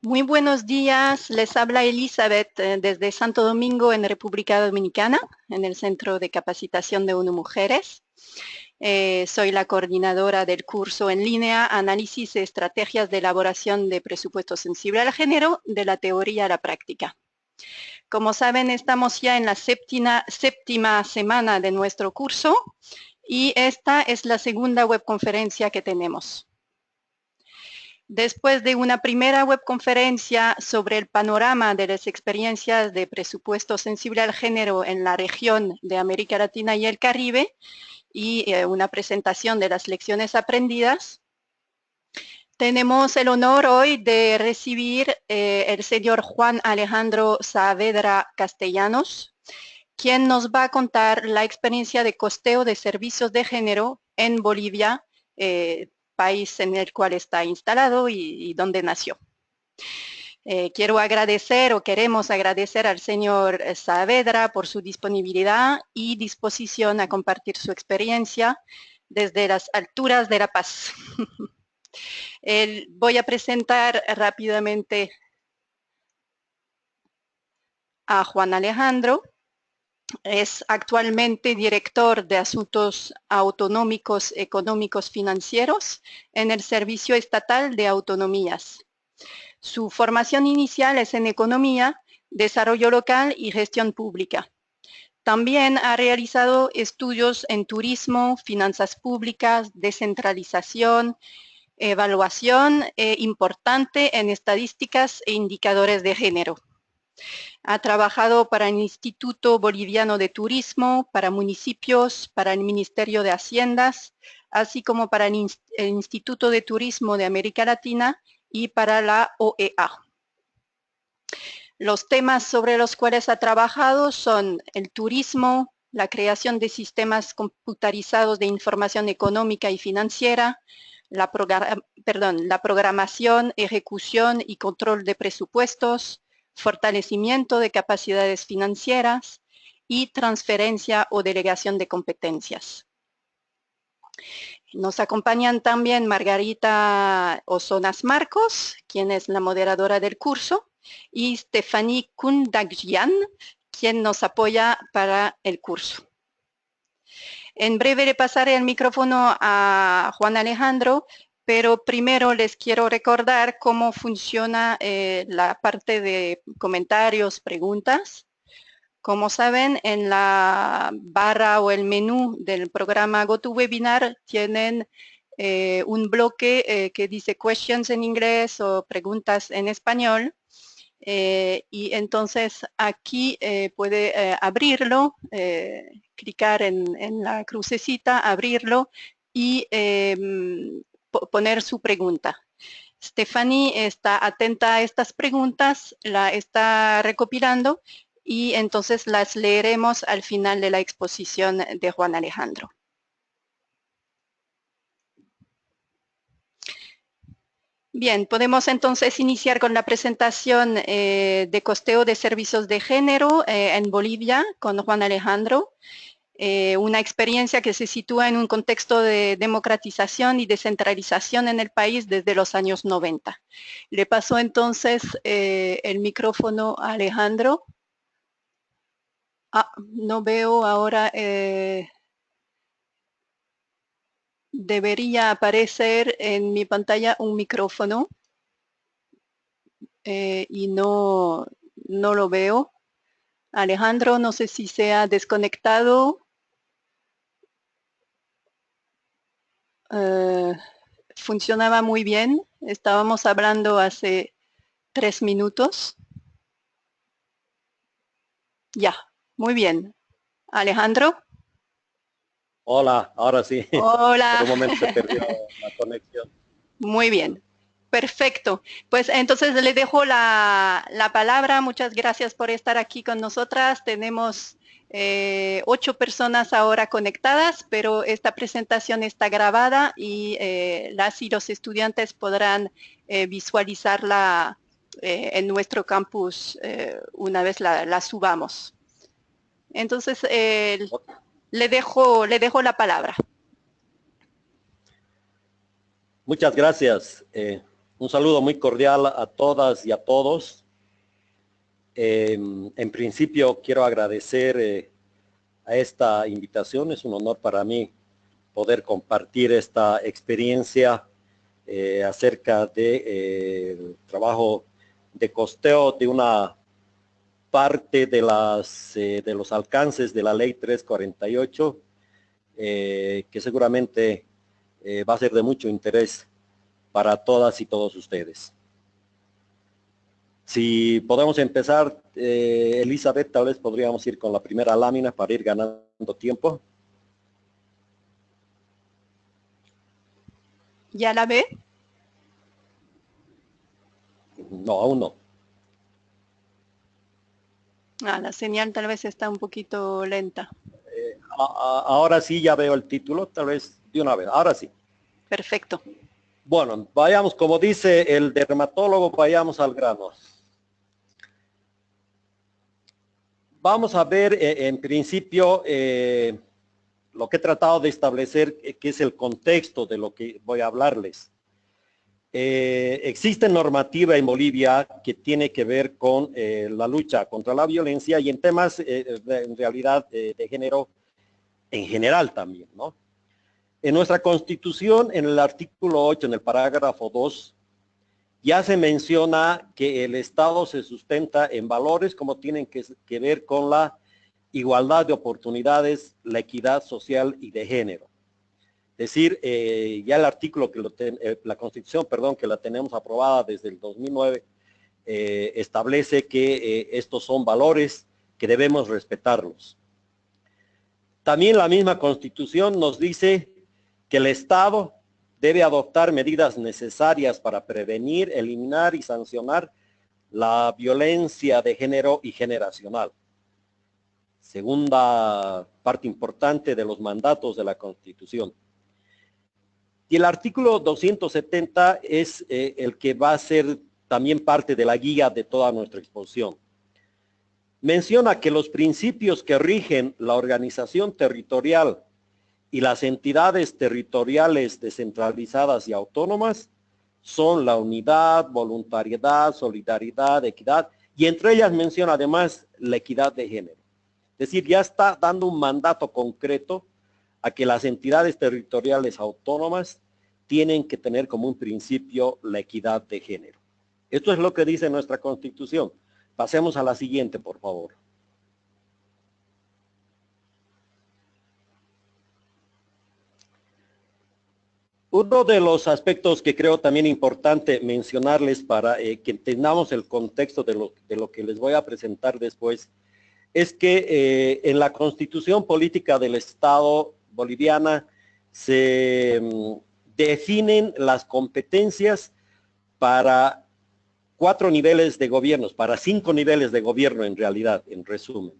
Muy buenos días, les habla Elizabeth desde Santo Domingo en República Dominicana, en el Centro de Capacitación de ONU Mujeres. Soy la coordinadora del curso en línea Análisis de Estrategias de Elaboración de Presupuesto Sensible al Género, de la teoría a la práctica. Como saben, estamos ya en la séptima semana de nuestro curso y esta es la segunda webconferencia que tenemos. Después de una primera webconferencia sobre el panorama de las experiencias de presupuesto sensible al género en la región de América Latina y el Caribe y una presentación de las lecciones aprendidas, tenemos el honor hoy de recibir el señor Juan Alejandro Saavedra Castellanos, quien nos va a contar la experiencia de costeo de servicios de género en Bolivia, país en el cual está instalado y donde nació. Quiero agradecer o queremos agradecer al señor Saavedra por su disponibilidad y disposición a compartir su experiencia desde las alturas de La Paz. Voy a presentar rápidamente a Juan Alejandro. Es actualmente director de Asuntos Autonómicos Económicos Financieros en el Servicio Estatal de Autonomías. Su formación inicial es en Economía, Desarrollo Local y Gestión Pública. También ha realizado estudios en Turismo, Finanzas Públicas, Descentralización, Evaluación importante en Estadísticas e Indicadores de Género. Ha trabajado para el Instituto Boliviano de Turismo, para municipios, para el Ministerio de Haciendas, así como para el Instituto de Turismo de América Latina y para la OEA. Los temas sobre los cuales ha trabajado son el turismo, la creación de sistemas computarizados de información económica y financiera, la programación, ejecución y control de presupuestos, fortalecimiento de capacidades financieras y transferencia o delegación de competencias. Nos acompañan también Margarita Osonas Marcos, quien es la moderadora del curso, y Stephanie Kundagjian, quien nos apoya para el curso. En breve le pasaré el micrófono a Juan Alejandro, pero primero les quiero recordar cómo funciona la parte de comentarios, preguntas. Como saben, en la barra o el menú del programa GoToWebinar tienen un bloque que dice questions en inglés o preguntas en español. Y entonces aquí puede abrirlo, clicar en la crucecita, abrirlo y poner su pregunta. Stephanie está atenta a estas preguntas, la está recopilando y entonces las leeremos al final de la exposición de Juan Alejandro. Bien, podemos entonces iniciar con la presentación de costeo de servicios de género en Bolivia con Juan Alejandro. Una experiencia que se sitúa en un contexto de democratización y descentralización en el país desde los años 90. Le paso entonces el micrófono a Alejandro. No veo ahora. Debería aparecer en mi pantalla un micrófono y no lo veo. Alejandro, no sé si se ha desconectado. Funcionaba muy bien. Estábamos hablando hace 3 minutos. Ya, muy bien. Alejandro. Hola, ahora sí. Hola. Por un momento se perdió la conexión. Muy bien. Perfecto. Pues entonces le dejo la palabra. Muchas gracias por estar aquí con nosotras. Tenemos 8 personas ahora conectadas, pero esta presentación está grabada y las y los estudiantes podrán visualizarla en nuestro campus una vez la subamos. Entonces, le dejo la palabra. Muchas gracias. Un saludo muy cordial a todas y a todos. En principio quiero agradecer a esta invitación. Es un honor para mí poder compartir esta experiencia acerca del trabajo de costeo de una parte de los alcances de la Ley 348, que seguramente va a ser de mucho interés para todas y todos ustedes. Si podemos empezar, Elizabeth, tal vez podríamos ir con la primera lámina para ir ganando tiempo. ¿Ya la ve? No, aún no. La señal tal vez está un poquito lenta. Ahora sí ya veo el título, tal vez de una vez. Ahora sí. Perfecto. Bueno, vayamos, como dice el dermatólogo, vayamos al grano. Vamos a ver en principio lo que he tratado de establecer, que es el contexto de lo que voy a hablarles. Existe normativa en Bolivia que tiene que ver con la lucha contra la violencia y en temas en realidad de género en general también, ¿no? En nuestra Constitución, en el artículo 8, en el parágrafo 2, ya se menciona que el Estado se sustenta en valores como tienen que ver con la igualdad de oportunidades, la equidad social y de género. Es decir, ya el artículo que la Constitución, perdón, que la tenemos aprobada desde el 2009, establece que estos son valores que debemos respetarlos. También la misma Constitución nos dice que el Estado debe adoptar medidas necesarias para prevenir, eliminar y sancionar la violencia de género y generacional. Segunda parte importante de los mandatos de la Constitución. Y el artículo 270 es el que va a ser también parte de la guía de toda nuestra exposición. Menciona que los principios que rigen la organización territorial y las entidades territoriales descentralizadas y autónomas son la unidad, voluntariedad, solidaridad, equidad, y entre ellas menciona además la equidad de género. Es decir, ya está dando un mandato concreto a que las entidades territoriales autónomas tienen que tener como un principio la equidad de género. Esto es lo que dice nuestra Constitución. Pasemos a la siguiente, por favor. Uno de los aspectos que creo también importante mencionarles para que entendamos el contexto de lo que les voy a presentar después, es que en la Constitución Política del Estado boliviana se definen las competencias para 4 niveles de gobiernos, para 5 niveles de gobierno en realidad, en resumen.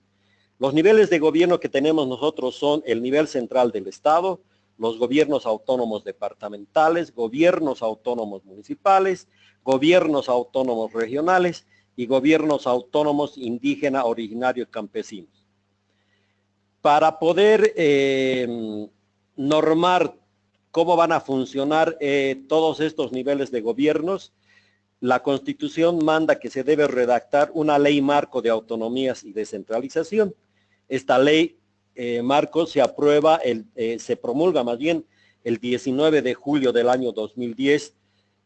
Los niveles de gobierno que tenemos nosotros son el nivel central del Estado, los gobiernos autónomos departamentales, gobiernos autónomos municipales, gobiernos autónomos regionales y gobiernos autónomos indígena, originarios, campesinos. Para poder normar cómo van a funcionar todos estos niveles de gobiernos, la Constitución manda que se debe redactar una ley marco de autonomías y descentralización. Esta ley marco se aprueba, se promulga más bien el 19 de julio del año 2010,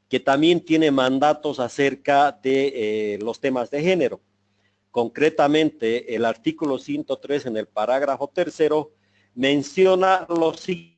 que también tiene mandatos acerca de los temas de género. Concretamente, el artículo 103 en el parágrafo 3 menciona lo siguiente.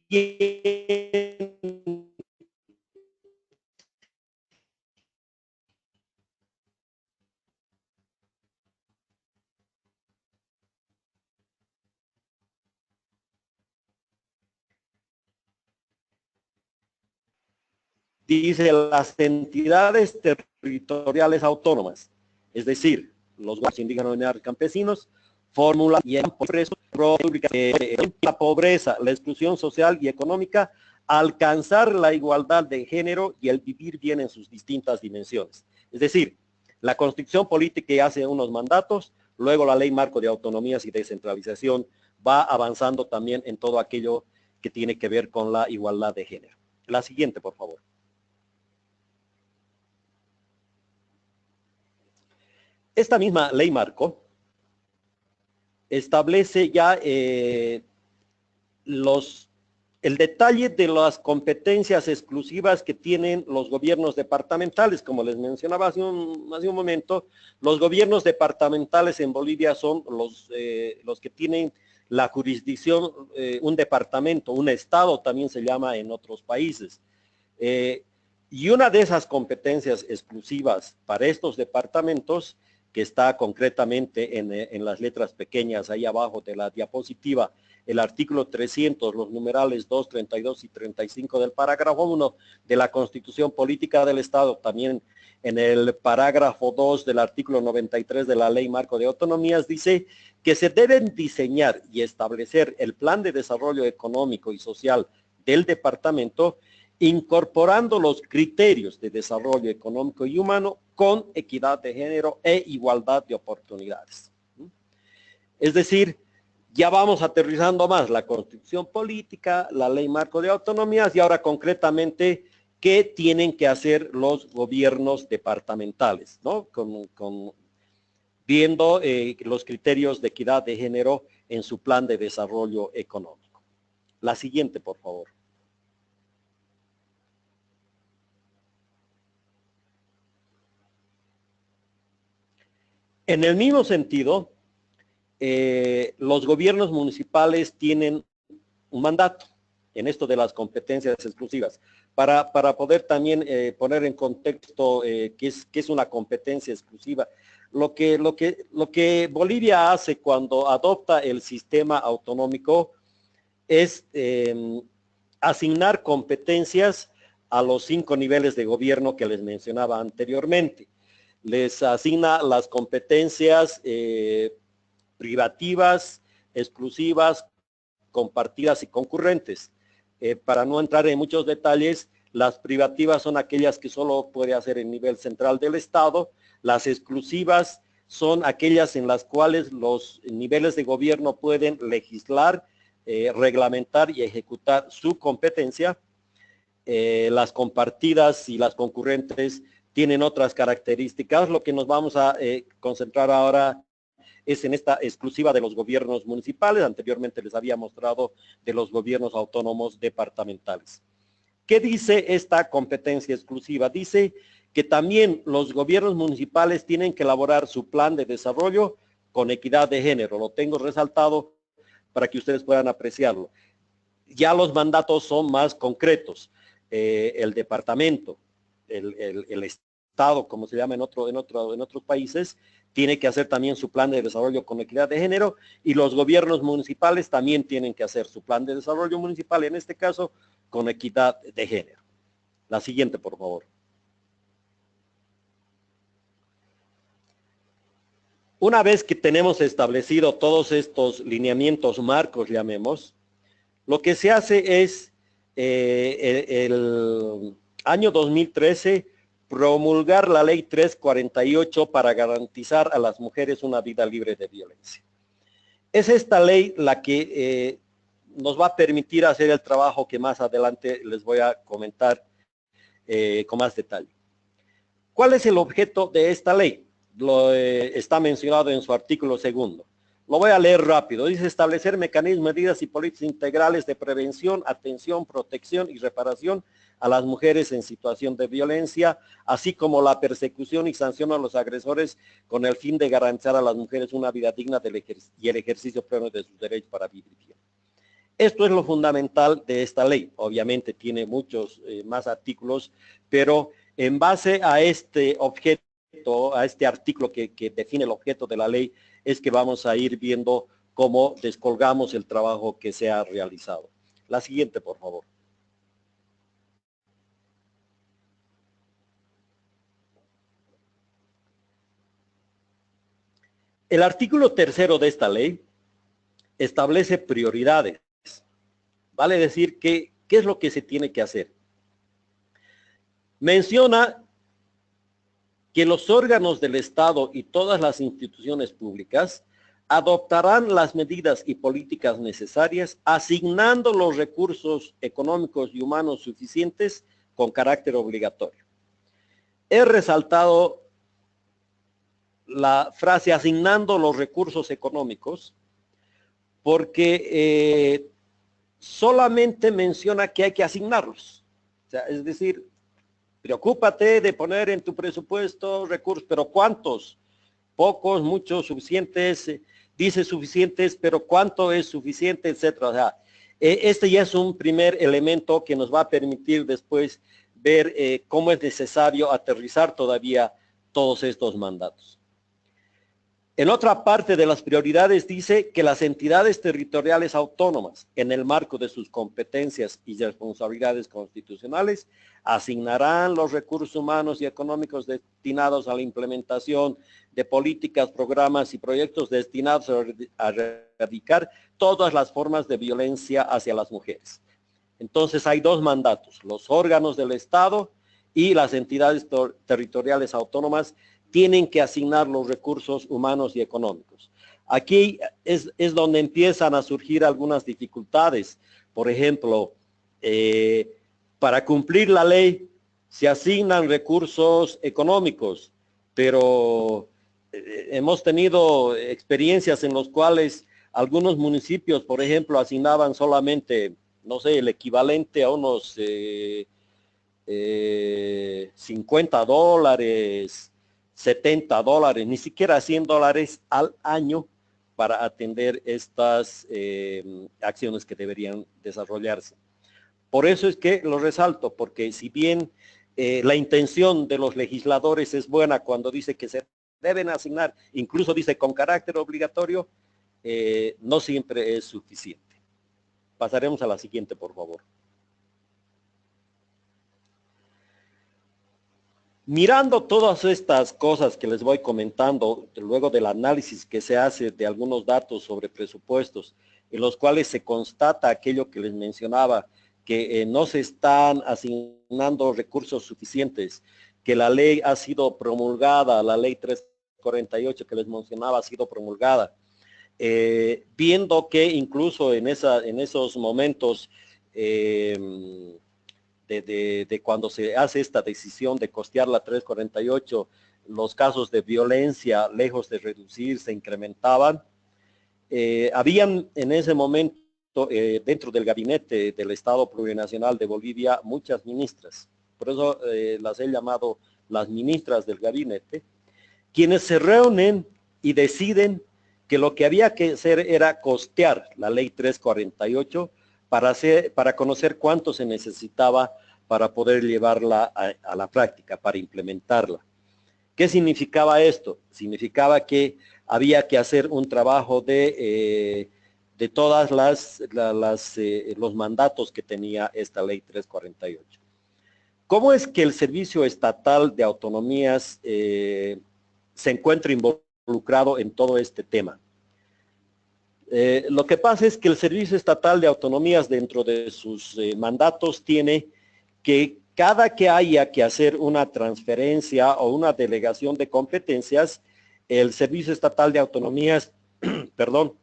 Dice las entidades territoriales autónomas, es decir, los gobiernos indígenas y campesinos, formulan y la pobreza, la exclusión social y económica, alcanzar la igualdad de género y el vivir bien en sus distintas dimensiones. Es decir, la Constitución Política hace unos mandatos, luego la Ley Marco de Autonomías y Descentralización va avanzando también en todo aquello que tiene que ver con la igualdad de género. La siguiente, por favor. Esta misma ley marco establece ya el detalle de las competencias exclusivas que tienen los gobiernos departamentales. Como les mencionaba hace un momento, los gobiernos departamentales en Bolivia son los que tienen la jurisdicción, un departamento, un estado también se llama en otros países. Y una de esas competencias exclusivas para estos departamentos, que está concretamente en las letras pequeñas ahí abajo de la diapositiva, el artículo 300, los numerales 2, 32 y 35 del parágrafo 1 de la Constitución Política del Estado, también en el parágrafo 2 del artículo 93 de la Ley Marco de Autonomías, dice que se deben diseñar y establecer el plan de desarrollo económico y social del departamento, incorporando los criterios de desarrollo económico y humano con equidad de género e igualdad de oportunidades. Es decir, ya vamos aterrizando más la Constitución Política, la Ley Marco de Autonomías y ahora concretamente qué tienen que hacer los gobiernos departamentales, ¿no? Viendo los criterios de equidad de género en su plan de desarrollo económico. La siguiente, por favor. En el mismo sentido, los gobiernos municipales tienen un mandato en esto de las competencias exclusivas. Para poder también poner en contexto qué es una competencia exclusiva, lo que Bolivia hace cuando adopta el sistema autonómico es asignar competencias a los 5 niveles de gobierno que les mencionaba anteriormente. Les asigna las competencias privativas, exclusivas, compartidas y concurrentes. Para no entrar en muchos detalles, las privativas son aquellas que solo puede hacer el nivel central del Estado, las exclusivas son aquellas en las cuales los niveles de gobierno pueden legislar, reglamentar y ejecutar su competencia. Las compartidas y las concurrentes tienen otras características. Lo que nos vamos a concentrar ahora es en esta exclusiva de los gobiernos municipales. Anteriormente les había mostrado de los gobiernos autónomos departamentales. ¿Qué dice esta competencia exclusiva? Dice que también los gobiernos municipales tienen que elaborar su plan de desarrollo con equidad de género. Lo tengo resaltado para que ustedes puedan apreciarlo. Ya los mandatos son más concretos. El departamento, el Estado, como se llama en otros países, tiene que hacer también su plan de desarrollo con equidad de género y los gobiernos municipales también tienen que hacer su plan de desarrollo municipal, en este caso, con equidad de género. La siguiente, por favor. Una vez que tenemos establecido todos estos lineamientos marcos, llamemos, lo que se hace es, el año 2013, promulgar la ley 348 para garantizar a las mujeres una vida libre de violencia. Es esta ley la que nos va a permitir hacer el trabajo que más adelante les voy a comentar con más detalle. ¿Cuál es el objeto de esta ley? Está mencionado en su artículo 2. Lo voy a leer rápido. Dice: establecer mecanismos, medidas y políticas integrales de prevención, atención, protección y reparación a las mujeres en situación de violencia, así como la persecución y sanción a los agresores con el fin de garantizar a las mujeres una vida digna y el ejercicio pleno de sus derechos para vivir bien. Esto es lo fundamental de esta ley. Obviamente tiene muchos más artículos, pero en base a este objeto, a este artículo que define el objeto de la ley, es que vamos a ir viendo cómo descolgamos el trabajo que se ha realizado. La siguiente, por favor. El artículo 3 de esta ley establece prioridades. Vale decir que, ¿qué es lo que se tiene que hacer? Menciona que los órganos del Estado y todas las instituciones públicas adoptarán las medidas y políticas necesarias, asignando los recursos económicos y humanos suficientes con carácter obligatorio. He resaltado la frase asignando los recursos económicos, porque solamente menciona que hay que asignarlos. O sea, es decir, preocúpate de poner en tu presupuesto recursos, pero ¿cuántos? Pocos, muchos, suficientes, dice suficientes, pero ¿cuánto es suficiente, etcétera? O sea, este ya es un primer elemento que nos va a permitir después ver cómo es necesario aterrizar todavía todos estos mandatos. En otra parte de las prioridades dice que las entidades territoriales autónomas, en el marco de sus competencias y responsabilidades constitucionales, asignarán los recursos humanos y económicos destinados a la implementación de políticas, programas y proyectos destinados a erradicar todas las formas de violencia hacia las mujeres. Entonces hay dos mandatos, los órganos del Estado y las entidades territoriales autónomas tienen que asignar los recursos humanos y económicos. Aquí es donde empiezan a surgir algunas dificultades. Por ejemplo, para cumplir la ley se asignan recursos económicos, pero hemos tenido experiencias en las cuales algunos municipios, por ejemplo, asignaban solamente, no sé, el equivalente a unos $50, $70, ni siquiera $100 al año para atender estas acciones que deberían desarrollarse. Por eso es que lo resalto, porque si bien la intención de los legisladores es buena cuando dice que se deben asignar, incluso dice con carácter obligatorio, no siempre es suficiente. Pasaremos a la siguiente, por favor. Mirando todas estas cosas que les voy comentando, luego del análisis que se hace de algunos datos sobre presupuestos, en los cuales se constata aquello que les mencionaba, que no se están asignando recursos suficientes, que la ley ha sido promulgada, la ley 348 que les mencionaba ha sido promulgada, viendo que incluso en esos momentos de cuando se hace esta decisión de costear la 348, los casos de violencia, lejos de reducir, se incrementaban. Habían en ese momento, dentro del gabinete del Estado Plurinacional de Bolivia, muchas ministras. Por eso las he llamado las ministras del gabinete, quienes se reúnen y deciden que lo que había que hacer era costear la ley 348 para conocer cuánto se necesitaba para poder llevarla a la práctica, para implementarla. ¿Qué significaba esto? Significaba que había que hacer un trabajo de todas los mandatos que tenía esta ley 348. ¿Cómo es que el Servicio Estatal de Autonomías se encuentra involucrado en todo este tema? Lo que pasa es que el Servicio Estatal de Autonomías, dentro de sus mandatos, tiene que cada que haya que hacer una transferencia o una delegación de competencias, el Servicio Estatal de Autonomías, perdón,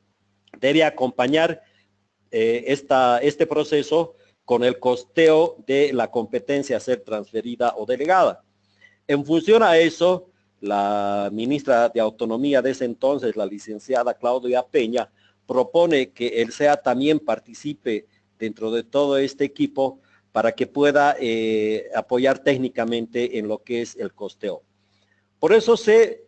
debe acompañar este proceso con el costeo de la competencia a ser transferida o delegada. En función a eso, la ministra de Autonomía de ese entonces, la licenciada Claudia Peña, propone que el SEA también participe dentro de todo este equipo para que pueda apoyar técnicamente en lo que es el costeo. Por eso se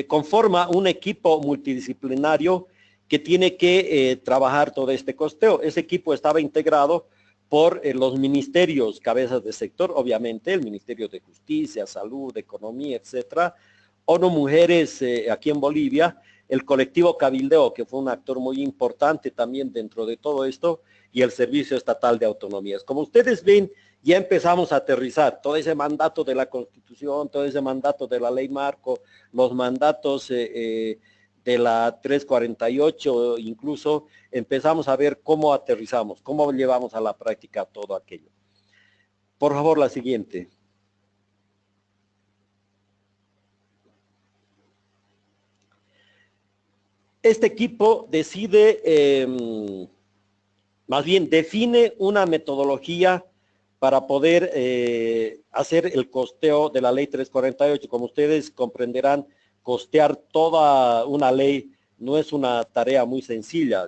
conforma un equipo multidisciplinario que tiene que trabajar todo este costeo. Ese equipo estaba integrado por los ministerios, cabezas de sector, obviamente, el Ministerio de Justicia, Salud, Economía, etcétera, ONU Mujeres aquí en Bolivia, el colectivo Cabildeo, que fue un actor muy importante también dentro de todo esto, y el Servicio Estatal de Autonomías. Como ustedes ven, ya empezamos a aterrizar todo ese mandato de la Constitución, todo ese mandato de la Ley Marco, los mandatos de la 348, incluso empezamos a ver cómo aterrizamos, cómo llevamos a la práctica todo aquello. Por favor, la siguiente. Este equipo decide, más bien define una metodología para poder hacer el costeo de la ley 348. Como ustedes comprenderán, costear toda una ley no es una tarea muy sencilla,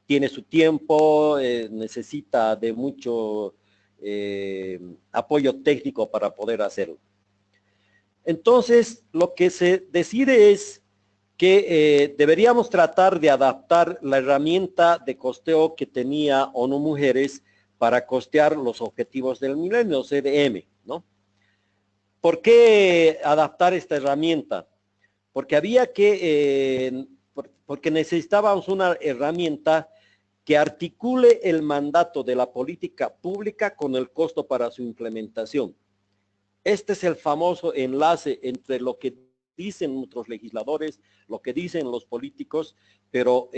tiene su tiempo, necesita de mucho apoyo técnico para poder hacerlo. Entonces, lo que se decide es que deberíamos tratar de adaptar la herramienta de costeo que tenía ONU Mujeres para costear los objetivos del milenio, CDM, ¿no? ¿Por qué adaptar esta herramienta? Porque había que, porque necesitábamos una herramienta que articule el mandato de la política pública con el costo para su implementación. Este es el famoso enlace entre lo que dicen nuestros legisladores, lo que dicen los políticos, pero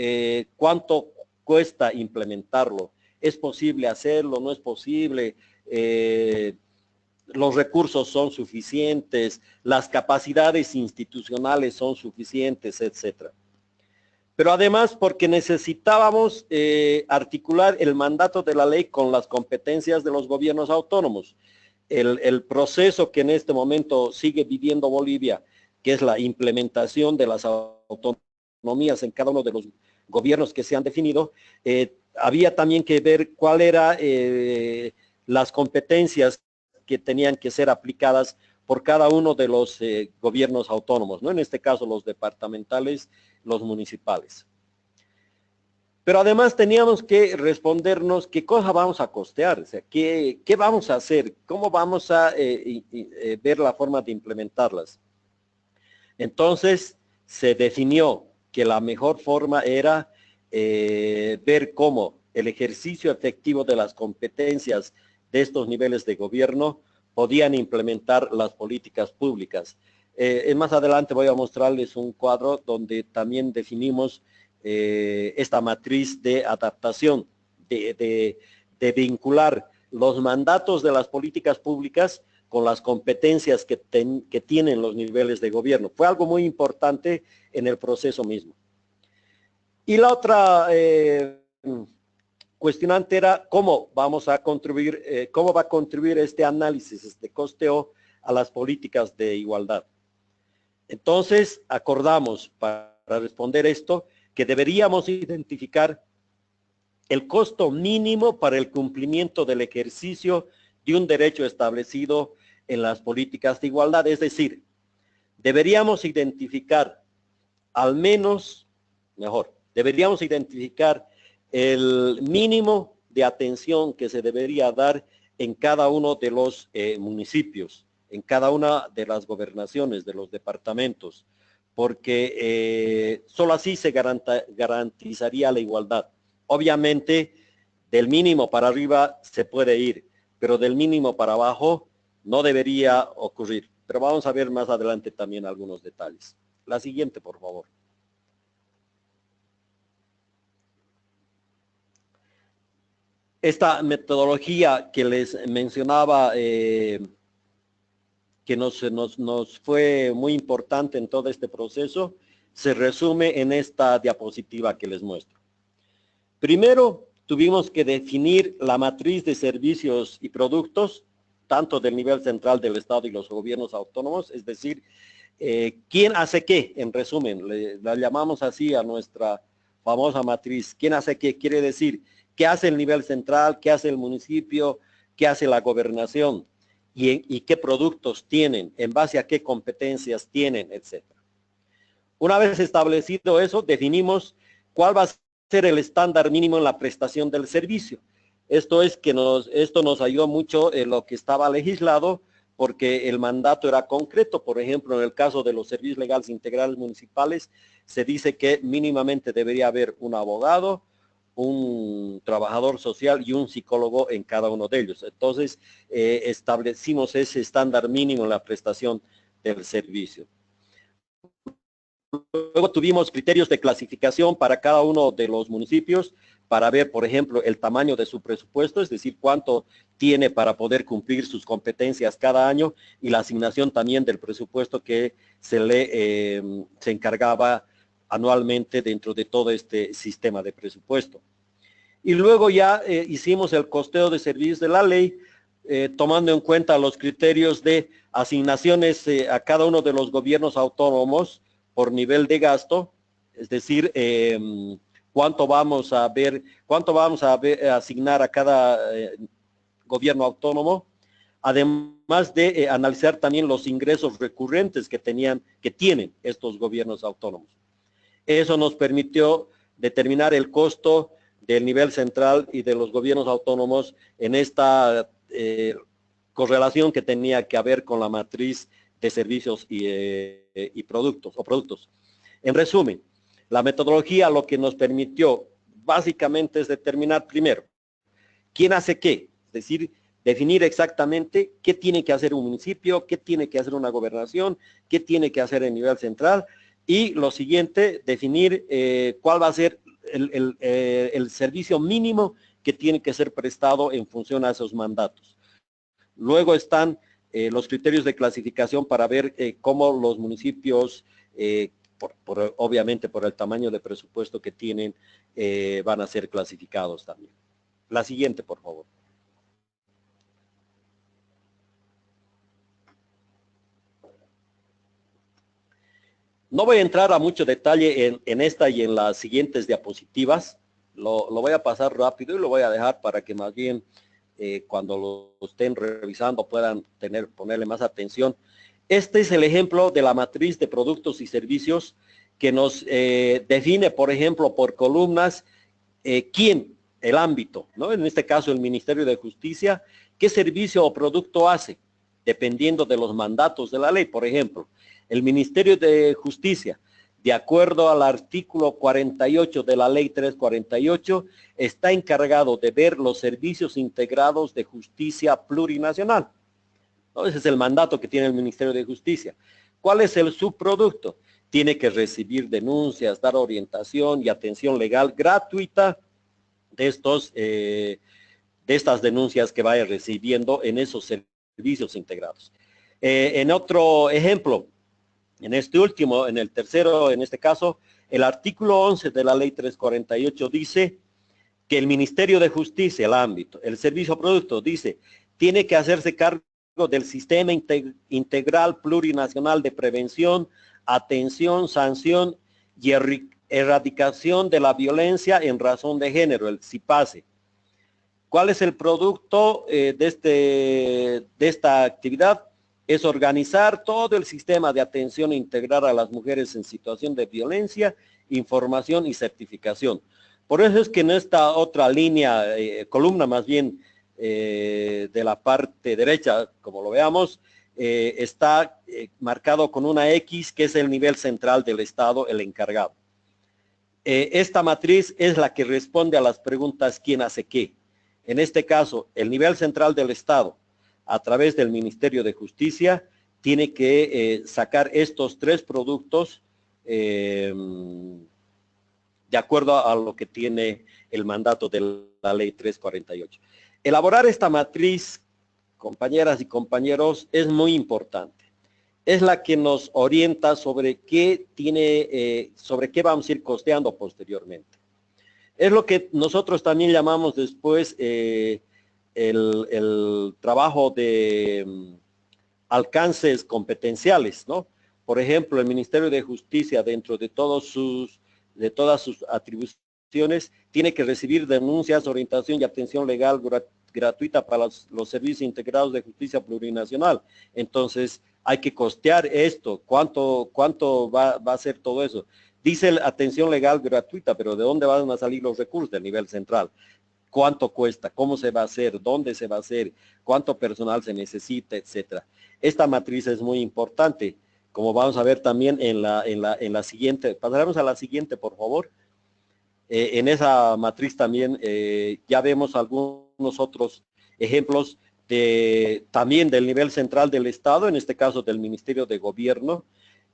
cuánto cuesta implementarlo. ¿Es posible hacerlo? ¿No es posible? Los recursos son suficientes, las capacidades institucionales son suficientes, etcétera. Pero además porque necesitábamos articular el mandato de la ley con las competencias de los gobiernos autónomos. El proceso que en este momento sigue viviendo Bolivia, que es la implementación de las autonomías en cada uno de los gobiernos que se han definido, había también que ver cuál era las competencias que tenían que ser aplicadas por cada uno de los gobiernos autónomos, ¿no? En este caso los departamentales, los municipales. Pero además teníamos que respondernos qué cosa vamos a costear, o sea, qué vamos a hacer, cómo vamos a ver la forma de implementarlas. Entonces se definió que la mejor forma era ver cómo el ejercicio efectivo de las competencias de estos niveles de gobierno podían implementar las políticas públicas. Más adelante voy a mostrarles un cuadro donde también definimos esta matriz de adaptación, de vincular los mandatos de las políticas públicas con las competencias que tienen los niveles de gobierno. Fue algo muy importante en el proceso mismo. Y la otra cuestionante era cómo vamos a contribuir, cómo va a contribuir este análisis, este costeo a las políticas de igualdad. Entonces acordamos para responder esto que deberíamos identificar el costo mínimo para el cumplimiento del ejercicio de un derecho establecido en las políticas de igualdad, es decir, deberíamos identificar al menos, deberíamos identificar el mínimo de atención que se debería dar en cada uno de los municipios, en cada una de las gobernaciones, de los departamentos, porque solo así se garantizaría la igualdad. Obviamente, del mínimo para arriba se puede ir, pero del mínimo para abajo no debería ocurrir. Pero vamos a ver más adelante también algunos detalles. La siguiente, por favor. Esta metodología que les mencionaba, que nos fue muy importante en todo este proceso, se resume en esta diapositiva que les muestro. Primero, tuvimos que definir la matriz de servicios y productos, tanto del nivel central del Estado y los gobiernos autónomos, es decir, ¿quién hace qué? En resumen, la llamamos así a nuestra famosa matriz. ¿Quién hace qué? Quiere decir, ¿qué hace el nivel central? ¿Qué hace el municipio? ¿Qué hace la gobernación? ¿Y qué productos tienen? ¿En base a qué competencias tienen? Etcétera. Una vez establecido eso, definimos cuál va a ser el estándar mínimo en la prestación del servicio. Esto es que esto nos ayudó mucho en lo que estaba legislado, porque el mandato era concreto. Por ejemplo, en el caso de los servicios legales integrales municipales, se dice que mínimamente debería haber un abogado, un trabajador social y un psicólogo en cada uno de ellos. Entonces, establecimos ese estándar mínimo en la prestación del servicio. Luego tuvimos criterios de clasificación para cada uno de los municipios para ver, por ejemplo, el tamaño de su presupuesto, es decir, cuánto tiene para poder cumplir sus competencias cada año, y la asignación también del presupuesto que se encargaba anualmente dentro de todo este sistema de presupuesto. Y luego ya hicimos el costeo de servicios de la ley, tomando en cuenta los criterios de asignaciones a cada uno de los gobiernos autónomos por nivel de gasto, es decir, cuánto vamos a asignar a cada gobierno autónomo, además de analizar también los ingresos recurrentes que tienen estos gobiernos autónomos. Eso nos permitió determinar el costo del nivel central y de los gobiernos autónomos en esta correlación que tenía que ver con la matriz de servicios y productos. En resumen, la metodología lo que nos permitió básicamente es determinar primero quién hace qué, es decir, definir exactamente qué tiene que hacer un municipio, qué tiene que hacer una gobernación, qué tiene que hacer el nivel central, y lo siguiente, definir cuál va a ser el servicio mínimo que tiene que ser prestado en función a esos mandatos. Luego están los criterios de clasificación para ver cómo los municipios, obviamente por el tamaño de presupuesto que tienen, van a ser clasificados también. La siguiente, por favor. No voy a entrar a mucho detalle en esta y en las siguientes diapositivas. Lo voy a pasar rápido y lo voy a dejar para que más bien cuando lo estén revisando puedan ponerle más atención. Este es el ejemplo de la matriz de productos y servicios que nos define, por ejemplo, por columnas, quién, el ámbito, ¿no? En este caso el Ministerio de Justicia, qué servicio o producto hace, dependiendo de los mandatos de la ley. Por ejemplo, el Ministerio de Justicia, de acuerdo al artículo 48 de la ley 348, está encargado de ver los servicios integrados de justicia plurinacional. ¿No? Ese es el mandato que tiene el Ministerio de Justicia. ¿Cuál es el subproducto? Tiene que recibir denuncias, dar orientación y atención legal gratuita de estas denuncias que vaya recibiendo en esos servicios integrados. En otro ejemplo, en este último, en el tercero, en este caso, el artículo 11 de la ley 348 dice que el Ministerio de Justicia, el ámbito, el servicio producto, dice, tiene que hacerse cargo del sistema integral plurinacional de prevención, atención, sanción y erradicación de la violencia en razón de género, el CIPACE. ¿Cuál es el producto de esta actividad? Es organizar todo el sistema de atención integral a las mujeres en situación de violencia, información y certificación. Por eso es que en esta otra línea, columna más bien de la parte derecha, como lo veamos, está marcado con una X, que es el nivel central del Estado, el encargado. Esta matriz es la que responde a las preguntas ¿quién hace qué? En este caso, el nivel central del Estado, a través del Ministerio de Justicia, tiene que sacar estos tres productos de acuerdo a lo que tiene el mandato de la ley 348. Elaborar esta matriz, compañeras y compañeros, es muy importante. Es la que nos orienta sobre qué vamos a ir costeando posteriormente. Es lo que nosotros también llamamos después el trabajo de alcances competenciales, ¿no? Por ejemplo, el Ministerio de Justicia, dentro de todas sus atribuciones, tiene que recibir denuncias, orientación y atención legal gratuita para los servicios integrados de justicia plurinacional. Entonces, hay que costear esto. ¿Cuánto va a ser todo eso? Dice atención legal gratuita, pero ¿de dónde van a salir los recursos? Del nivel central. ¿Cuánto cuesta? ¿Cómo se va a hacer? ¿Dónde se va a hacer? ¿Cuánto personal se necesita? Etcétera. Esta matriz es muy importante, como vamos a ver también en la siguiente. Pasaremos a la siguiente, por favor. En esa matriz también ya vemos algunos otros ejemplos también del nivel central del Estado, en este caso del Ministerio de Gobierno,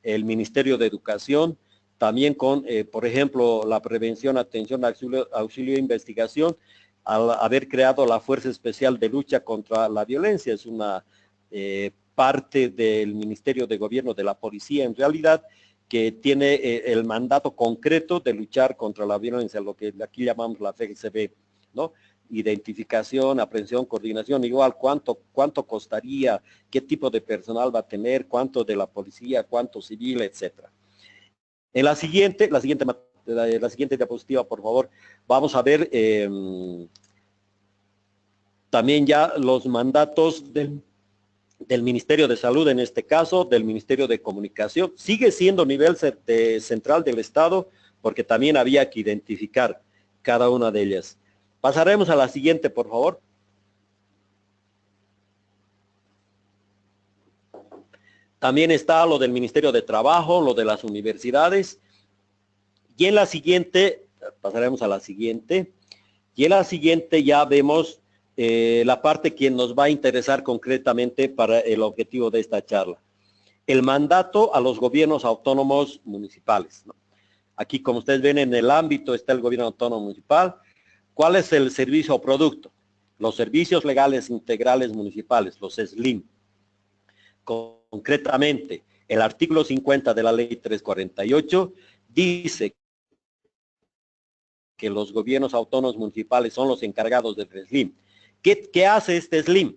el Ministerio de Educación, también con, por ejemplo, la prevención, atención, auxilio e investigación, al haber creado la Fuerza Especial de Lucha contra la Violencia. Es una parte del Ministerio de Gobierno, de la Policía en realidad, que tiene el mandato concreto de luchar contra la violencia, lo que aquí llamamos la FGCB ¿no? Identificación, aprehensión, coordinación, igual cuánto costaría, qué tipo de personal va a tener, cuánto de la policía, cuánto civil, etcétera. En la siguiente diapositiva, por favor, vamos a ver también ya los mandatos del Ministerio de Salud, en este caso, del Ministerio de Comunicación. Sigue siendo nivel central del Estado, porque también había que identificar cada una de ellas. Pasaremos a la siguiente, por favor. También está lo del Ministerio de Trabajo, lo de las universidades. Y en la siguiente, pasaremos a la siguiente. Y en la siguiente ya vemos la parte que nos va a interesar concretamente para el objetivo de esta charla. El mandato a los gobiernos autónomos municipales, ¿no? Aquí, como ustedes ven, en el ámbito está el gobierno autónomo municipal. ¿Cuál es el servicio o producto? Los servicios legales integrales municipales, los SLIM. Concretamente, el artículo 50 de la ley 348 dice que los gobiernos autónomos municipales son los encargados del SLIM. ¿Qué hace este SLIM?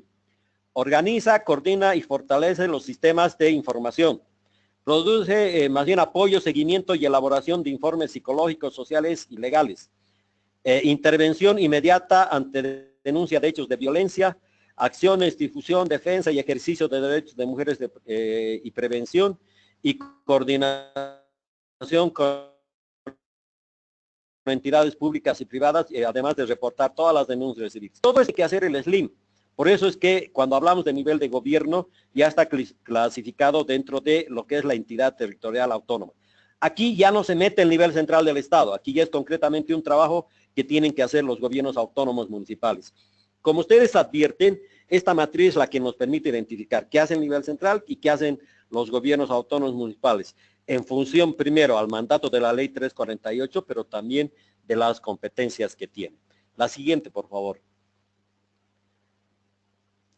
Organiza, coordina y fortalece los sistemas de información. Produce más bien apoyo, seguimiento y elaboración de informes psicológicos, sociales y legales. Intervención inmediata ante denuncia de hechos de violencia, acciones, difusión, defensa y ejercicio de derechos de mujeres y prevención, y coordinación con entidades públicas y privadas, además de reportar todas las denuncias recibidas. Todo eso hay que hacer el SLIM. Por eso es que cuando hablamos de nivel de gobierno, ya está clasificado dentro de lo que es la entidad territorial autónoma. Aquí ya no se mete el nivel central del Estado, aquí ya es concretamente un trabajo que tienen que hacer los gobiernos autónomos municipales. Como ustedes advierten, esta matriz es la que nos permite identificar qué hace el nivel central y qué hacen los gobiernos autónomos municipales, en función primero al mandato de la ley 348, pero también de las competencias que tienen. La siguiente, por favor.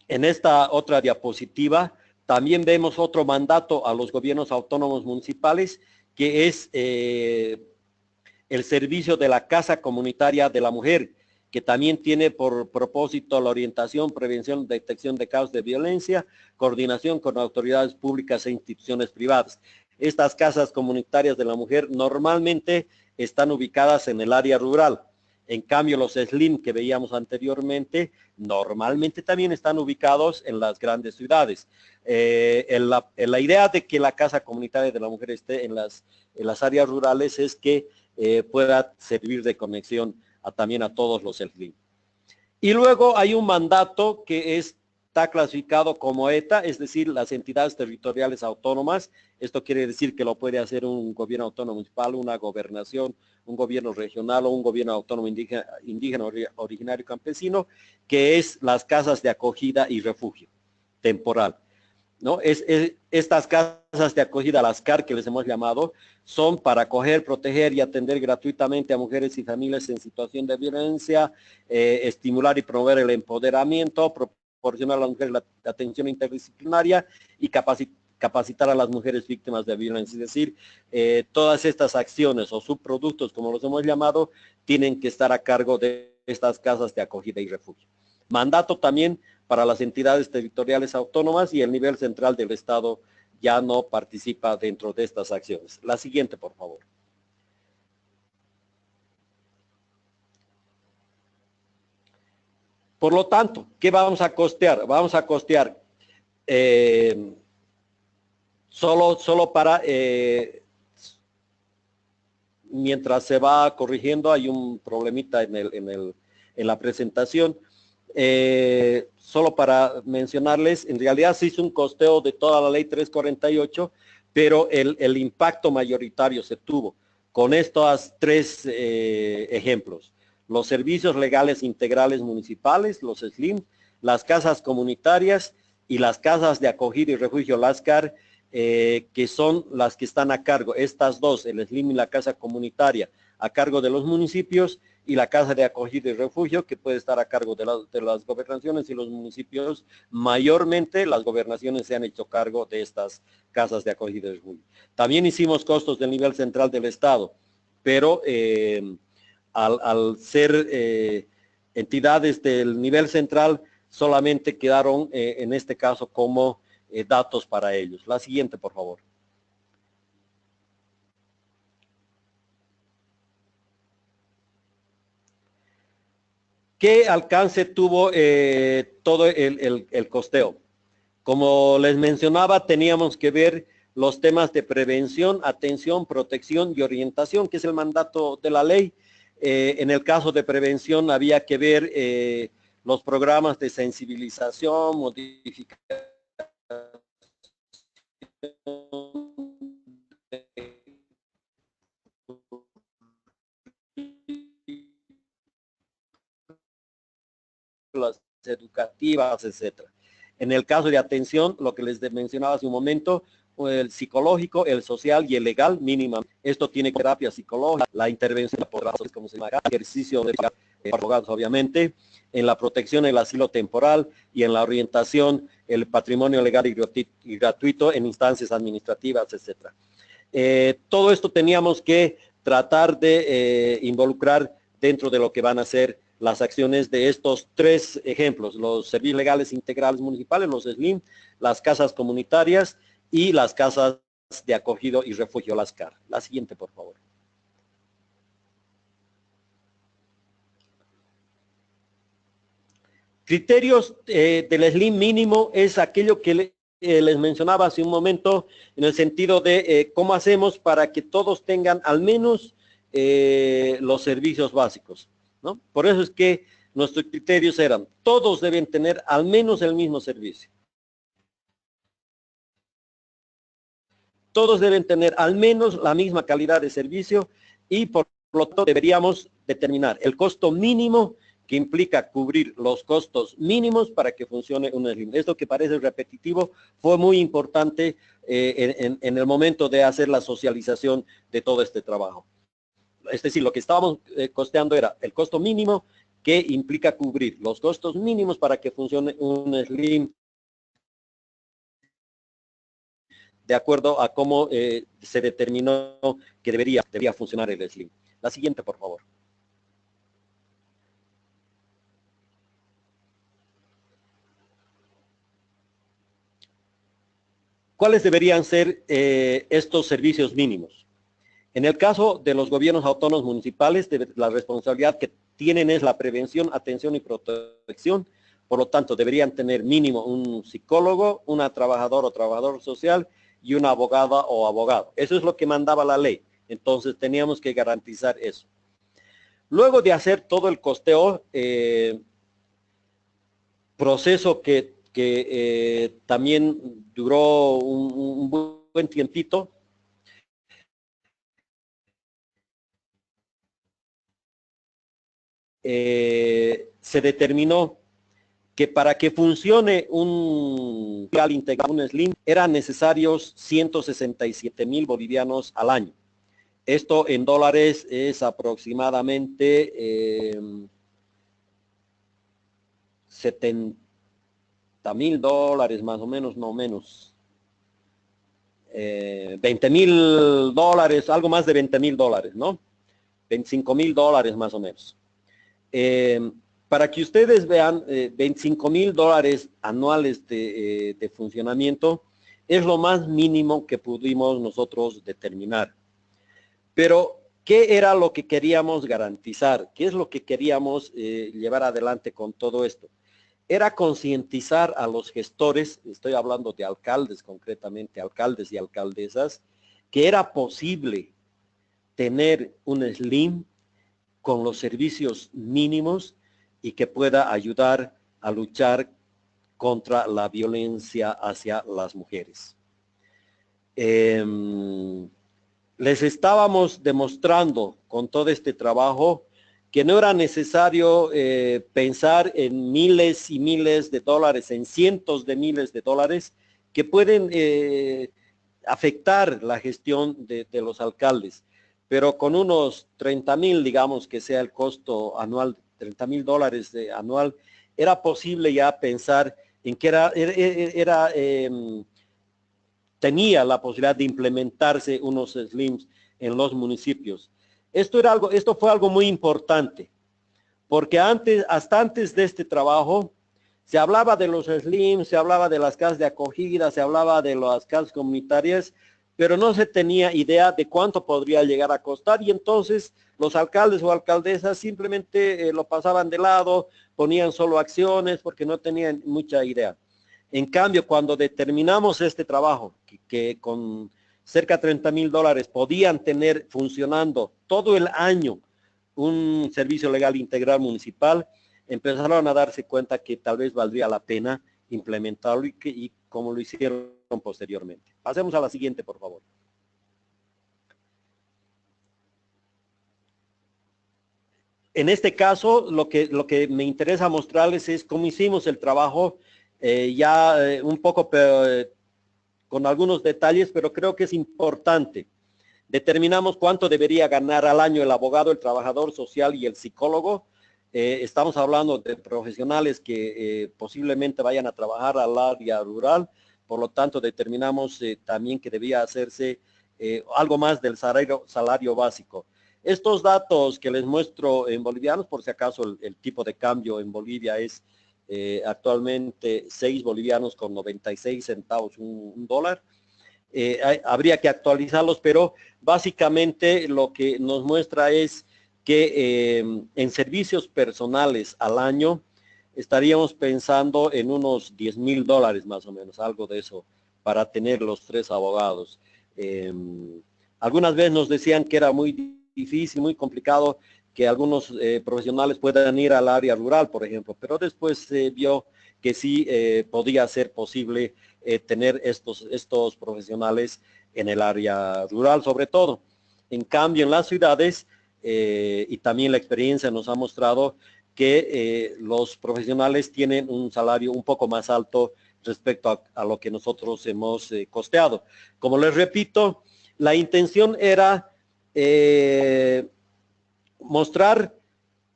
En esta otra diapositiva también vemos otro mandato a los gobiernos autónomos municipales, que es el servicio de la Casa Comunitaria de la Mujer, que también tiene por propósito la orientación, prevención, detección de casos de violencia, coordinación con autoridades públicas e instituciones privadas. Estas casas comunitarias de la mujer normalmente están ubicadas en el área rural. En cambio, los SLIM que veíamos anteriormente, normalmente también están ubicados en las grandes ciudades. En la idea de que la Casa Comunitaria de la Mujer esté en las áreas rurales es que pueda servir de conexión también a todos los SLIM. Y luego hay un mandato que está clasificado como ETA, es decir, las entidades territoriales autónomas. Esto quiere decir que lo puede hacer un gobierno autónomo municipal, una gobernación, un gobierno regional o un gobierno autónomo indígena originario campesino, que es las casas de acogida y refugio temporal, ¿no? Estas casas de acogida, las CAR que les hemos llamado, son para acoger, proteger y atender gratuitamente a mujeres y familias en situación de violencia, estimular y promover el empoderamiento, proporcionar a las mujeres la atención interdisciplinaria y capacitar a las mujeres víctimas de violencia. Es decir, todas estas acciones o subproductos, como los hemos llamado, tienen que estar a cargo de estas casas de acogida y refugio. Mandato también para las entidades territoriales autónomas, y el nivel central del Estado ya no participa dentro de estas acciones. La siguiente, por favor. Por lo tanto, ¿qué vamos a costear? Vamos a costear solo para, mientras se va corrigiendo, hay un problemita en la presentación. Solo para mencionarles, en realidad se hizo un costeo de toda la ley 348, pero el impacto mayoritario se tuvo con estos tres ejemplos: los servicios legales integrales municipales, los SLIM, las casas comunitarias y las casas de acogida y refugio, las CAR, que son las que están a cargo, estas dos, el SLIM y la casa comunitaria, a cargo de los municipios, y la casa de acogida y refugio, que puede estar a cargo de las gobernaciones y los municipios. Mayormente las gobernaciones se han hecho cargo de estas casas de acogida y refugio. También hicimos costos del nivel central del Estado, pero al ser entidades del nivel central solamente quedaron en este caso como datos para ellos. La siguiente, por favor. ¿Qué alcance tuvo todo el costeo? Como les mencionaba, teníamos que ver los temas de prevención, atención, protección y orientación, que es el mandato de la ley. En el caso de prevención había que ver los programas de sensibilización, modificación educativas, etcétera. En el caso de atención, lo que les mencionaba hace un momento, el psicológico, el social y el legal mínima. Esto tiene terapia psicológica, la intervención de abogados, como se llama, ejercicio de abogados, obviamente, en la protección, el asilo temporal y en la orientación, el patrimonio legal y gratuito en instancias administrativas, etcétera. Todo esto teníamos que tratar de involucrar dentro de lo que van a ser las acciones de estos tres ejemplos: los servicios legales integrales municipales, los SLIM, las casas comunitarias y las casas de acogido y refugio, las CAR. La siguiente, por favor. Criterios del SLIM mínimo es aquello que les mencionaba hace un momento, en el sentido de cómo hacemos para que todos tengan al menos los servicios básicos, ¿no? Por eso es que nuestros criterios eran: todos deben tener al menos el mismo servicio. Todos deben tener al menos la misma calidad de servicio y por lo tanto deberíamos determinar el costo mínimo, que implica cubrir los costos mínimos para que funcione un SLIM. Esto, que parece repetitivo, fue muy importante en el momento de hacer la socialización de todo este trabajo. Es decir, lo que estábamos costeando era el costo mínimo, que implica cubrir los costos mínimos para que funcione un SLIM de acuerdo a cómo se determinó que debía funcionar el SLIM. La siguiente, por favor. ¿Cuáles deberían ser estos servicios mínimos? En el caso de los gobiernos autónomos municipales, la responsabilidad que tienen es la prevención, atención y protección. Por lo tanto, deberían tener mínimo un psicólogo, una trabajadora o trabajador social y una abogada o abogado. Eso es lo que mandaba la ley. Entonces, teníamos que garantizar eso. Luego de hacer todo el costeo, proceso que también duró un buen tiempito, se determinó que para que funcione un plan integral, un SLIM, eran necesarios 167,000 bolivianos al año. Esto en dólares es aproximadamente 70,000 dólares, más o menos, no menos. 20,000 dólares, algo más de 20,000 dólares, ¿no? 25,000 dólares más o menos. Para que ustedes vean, 25,000 dólares anuales de funcionamiento es lo más mínimo que pudimos nosotros determinar. Pero, ¿qué era lo que queríamos garantizar? ¿Qué es lo que queríamos llevar adelante con todo esto? Era concientizar a los gestores, estoy hablando de alcaldes concretamente, alcaldes y alcaldesas, que era posible tener un SLIM con los servicios mínimos y que pueda ayudar a luchar contra la violencia hacia las mujeres. Les estábamos demostrando con todo este trabajo que no era necesario pensar en miles y miles de dólares, en cientos de miles de dólares que pueden afectar la gestión de los alcaldes. Pero con unos 30,000, digamos que sea el costo anual, 30,000 dólares anual, era posible ya pensar en que tenía la posibilidad de implementarse unos SLIMs en los municipios. Esto fue algo muy importante, porque hasta antes de este trabajo, se hablaba de los SLIM, se hablaba de las casas de acogida, se hablaba de las casas comunitarias, pero no se tenía idea de cuánto podría llegar a costar, y entonces los alcaldes o alcaldesas simplemente lo pasaban de lado, ponían solo acciones porque no tenían mucha idea. En cambio, cuando determinamos este trabajo, que con cerca de $30,000 podían tener funcionando todo el año un servicio legal integral municipal, empezaron a darse cuenta que tal vez valdría la pena implementarlo y como lo hicieron posteriormente. Pasemos a la siguiente, por favor. En este caso, lo que me interesa mostrarles es cómo hicimos el trabajo, un poco con algunos detalles, pero creo que es importante. Determinamos cuánto debería ganar al año el abogado, el trabajador social y el psicólogo. Estamos hablando de profesionales que posiblemente vayan a trabajar al área rural, por lo tanto determinamos también que debía hacerse algo más del salario básico. Estos datos que les muestro en bolivianos, por si acaso el tipo de cambio en Bolivia es actualmente 6 bolivianos con 96 centavos un dólar. Habría que actualizarlos, pero básicamente lo que nos muestra es que en servicios personales al año estaríamos pensando en unos $10,000 más o menos, algo de eso, para tener los 3 abogados. Algunas veces nos decían que era muy difícil, muy complicado que algunos profesionales puedan ir al área rural, por ejemplo, pero después se vio que sí podía ser posible tener estos profesionales en el área rural, sobre todo. En cambio, en las ciudades, y también la experiencia nos ha mostrado que los profesionales tienen un salario un poco más alto respecto a lo que nosotros hemos costeado. Como les repito, la intención era mostrar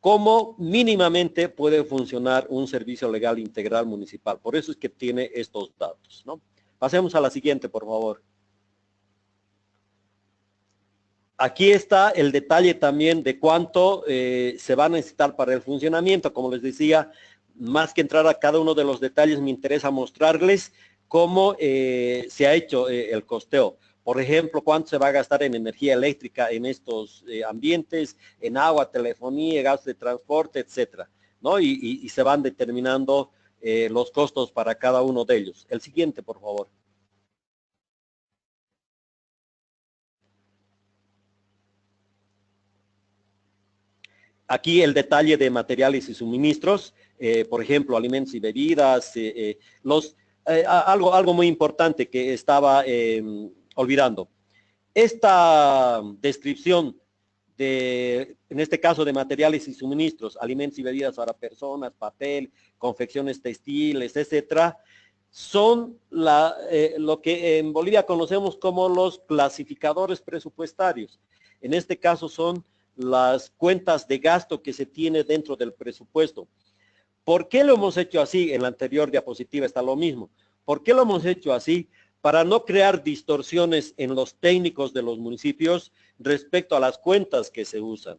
cómo mínimamente puede funcionar un servicio legal integral municipal. Por eso es que tiene estos datos, ¿no? Pasemos a la siguiente, por favor. Aquí está el detalle también de cuánto se va a necesitar para el funcionamiento. Como les decía, más que entrar a cada uno de los detalles, me interesa mostrarles cómo se ha hecho el costeo. Por ejemplo, cuánto se va a gastar en energía eléctrica en estos ambientes, en agua, telefonía, gas de transporte, etcétera, ¿no? Y se van determinando los costos para cada uno de ellos. El siguiente, por favor. Aquí el detalle de materiales y suministros, por ejemplo, alimentos y bebidas, algo muy importante que estaba olvidando. Esta descripción en este caso de materiales y suministros, alimentos y bebidas para personas, papel, confecciones textiles, etcétera, son lo que en Bolivia conocemos como los clasificadores presupuestarios. En este caso son las cuentas de gasto que se tiene dentro del presupuesto. ¿Por qué lo hemos hecho así? En la anterior diapositiva está lo mismo. ¿Por qué lo hemos hecho así? Para no crear distorsiones en los técnicos de los municipios respecto a las cuentas que se usan.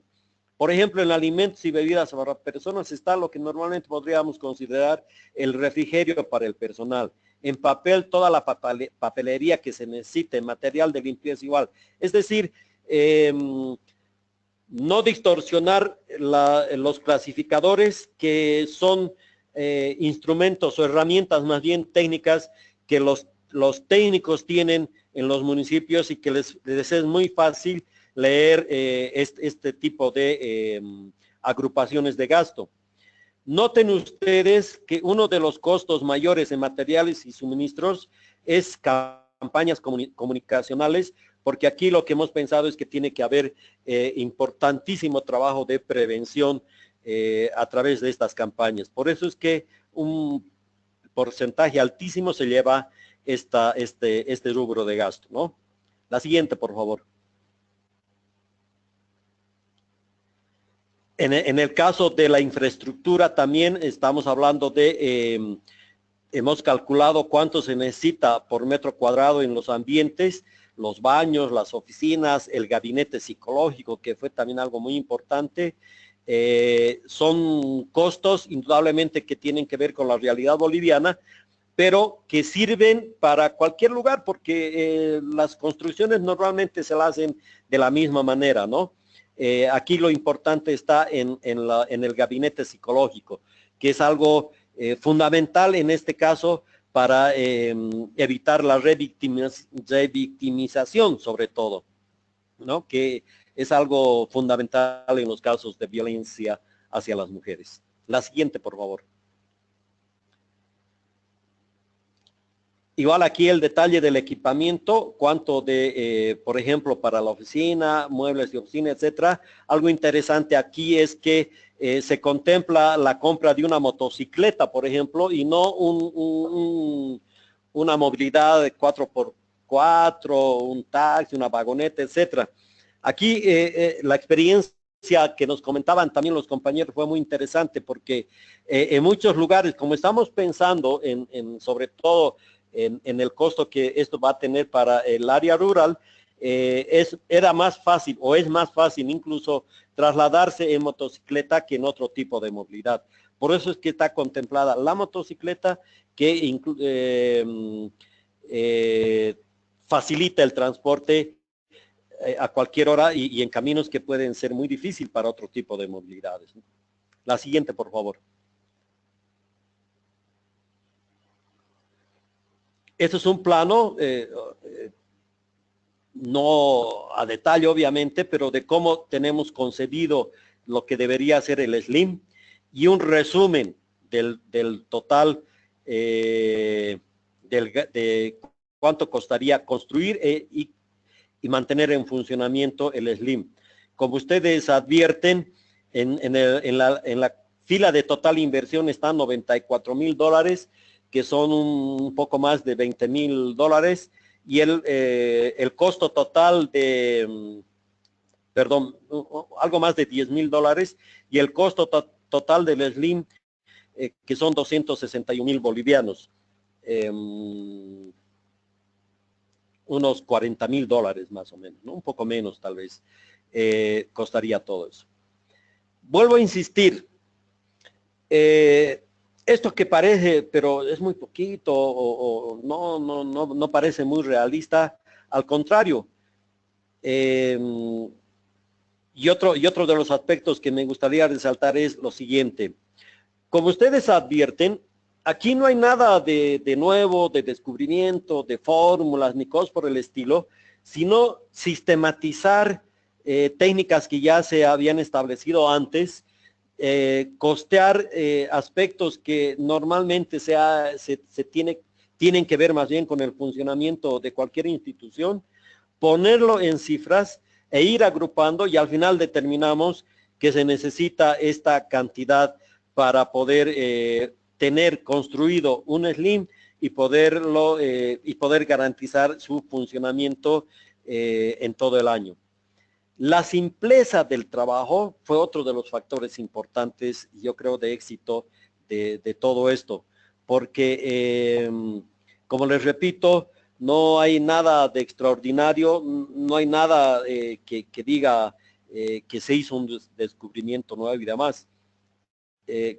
Por ejemplo, en alimentos y bebidas para personas está lo que normalmente podríamos considerar el refrigerio para el personal. En papel, toda la papelería que se necesite, material de limpieza igual. Es decir, no distorsionar los clasificadores que son instrumentos o herramientas más bien técnicas que los técnicos tienen en los municipios y que les es muy fácil leer este tipo de agrupaciones de gasto. Noten ustedes que uno de los costos mayores en materiales y suministros es campañas comunicacionales, porque aquí lo que hemos pensado es que tiene que haber importantísimo trabajo de prevención a través de estas campañas. Por eso es que un porcentaje altísimo se lleva este rubro de gasto, ¿no? La siguiente, por favor. En el caso de la infraestructura también estamos hablando de, hemos calculado cuánto se necesita por metro cuadrado en los ambientes, los baños, las oficinas, el gabinete psicológico, que fue también algo muy importante, Son costos indudablemente que tienen que ver con la realidad boliviana, pero que sirven para cualquier lugar porque las construcciones normalmente se las hacen de la misma manera, ¿no? Aquí lo importante está en el gabinete psicológico, que es algo fundamental en este caso para evitar la revictimización sobre todo, ¿no? Que es algo fundamental en los casos de violencia hacia las mujeres. La siguiente, por favor. Igual aquí el detalle del equipamiento, cuánto de, por ejemplo, para la oficina, muebles de oficina, etcétera. Algo interesante aquí es que se contempla la compra de una motocicleta, por ejemplo, y no una movilidad de 4x4, un taxi, una vagoneta, etcétera. Aquí la experiencia que nos comentaban también los compañeros fue muy interesante porque en muchos lugares, como estamos pensando sobre todo en el costo que esto va a tener para el área rural, era más fácil o es más fácil incluso trasladarse en motocicleta que en otro tipo de movilidad. Por eso es que está contemplada la motocicleta que facilita el transporte a cualquier hora y en caminos que pueden ser muy difíciles para otro tipo de movilidades. La siguiente, por favor. Este es un plano, no a detalle obviamente, pero de cómo tenemos concebido lo que debería ser el SLIM y un resumen del total de cuánto costaría construir y mantener en funcionamiento el SLIM. Como ustedes advierten, en la fila de total inversión están $94,000, que son un poco más de $20,000, y el costo total de, perdón, algo más de $10,000, y el costo total del SLIM, que son 261,000 bolivianos. Unos $40,000 más o menos, ¿no? Un poco menos tal vez, costaría todo eso. Vuelvo a insistir, esto que parece, pero es muy poquito o no parece muy realista, al contrario. Y otro de los aspectos que me gustaría resaltar es lo siguiente. Como ustedes advierten, aquí no hay nada de nuevo, de descubrimiento, de fórmulas, ni cosas por el estilo, sino sistematizar técnicas que ya se habían establecido antes, costear aspectos que normalmente tienen que ver más bien con el funcionamiento de cualquier institución, ponerlo en cifras e ir agrupando, y al final determinamos que se necesita esta cantidad para poder tener construido un SLIM y poder garantizar su funcionamiento en todo el año. La simpleza del trabajo fue otro de los factores importantes, yo creo, de éxito de todo esto, porque como les repito, no hay nada de extraordinario, no hay nada que diga que se hizo un descubrimiento nuevo y demás.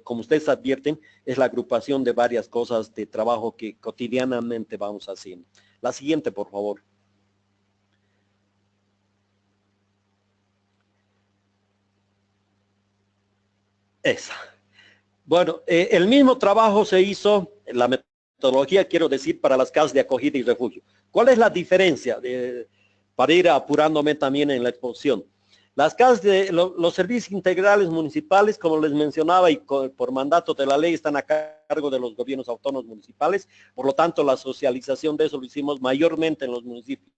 Como ustedes advierten, es la agrupación de varias cosas de trabajo que cotidianamente vamos haciendo. La siguiente, por favor. Esa. Bueno, el mismo trabajo se hizo, la metodología, quiero decir, para las casas de acogida y refugio. ¿Cuál es la diferencia? Para ir apurándome también en la exposición. Las casas los servicios integrales municipales, como les mencionaba, y por mandato de la ley, están a cargo de los gobiernos autónomos municipales. Por lo tanto, la socialización de eso lo hicimos mayormente en los municipios.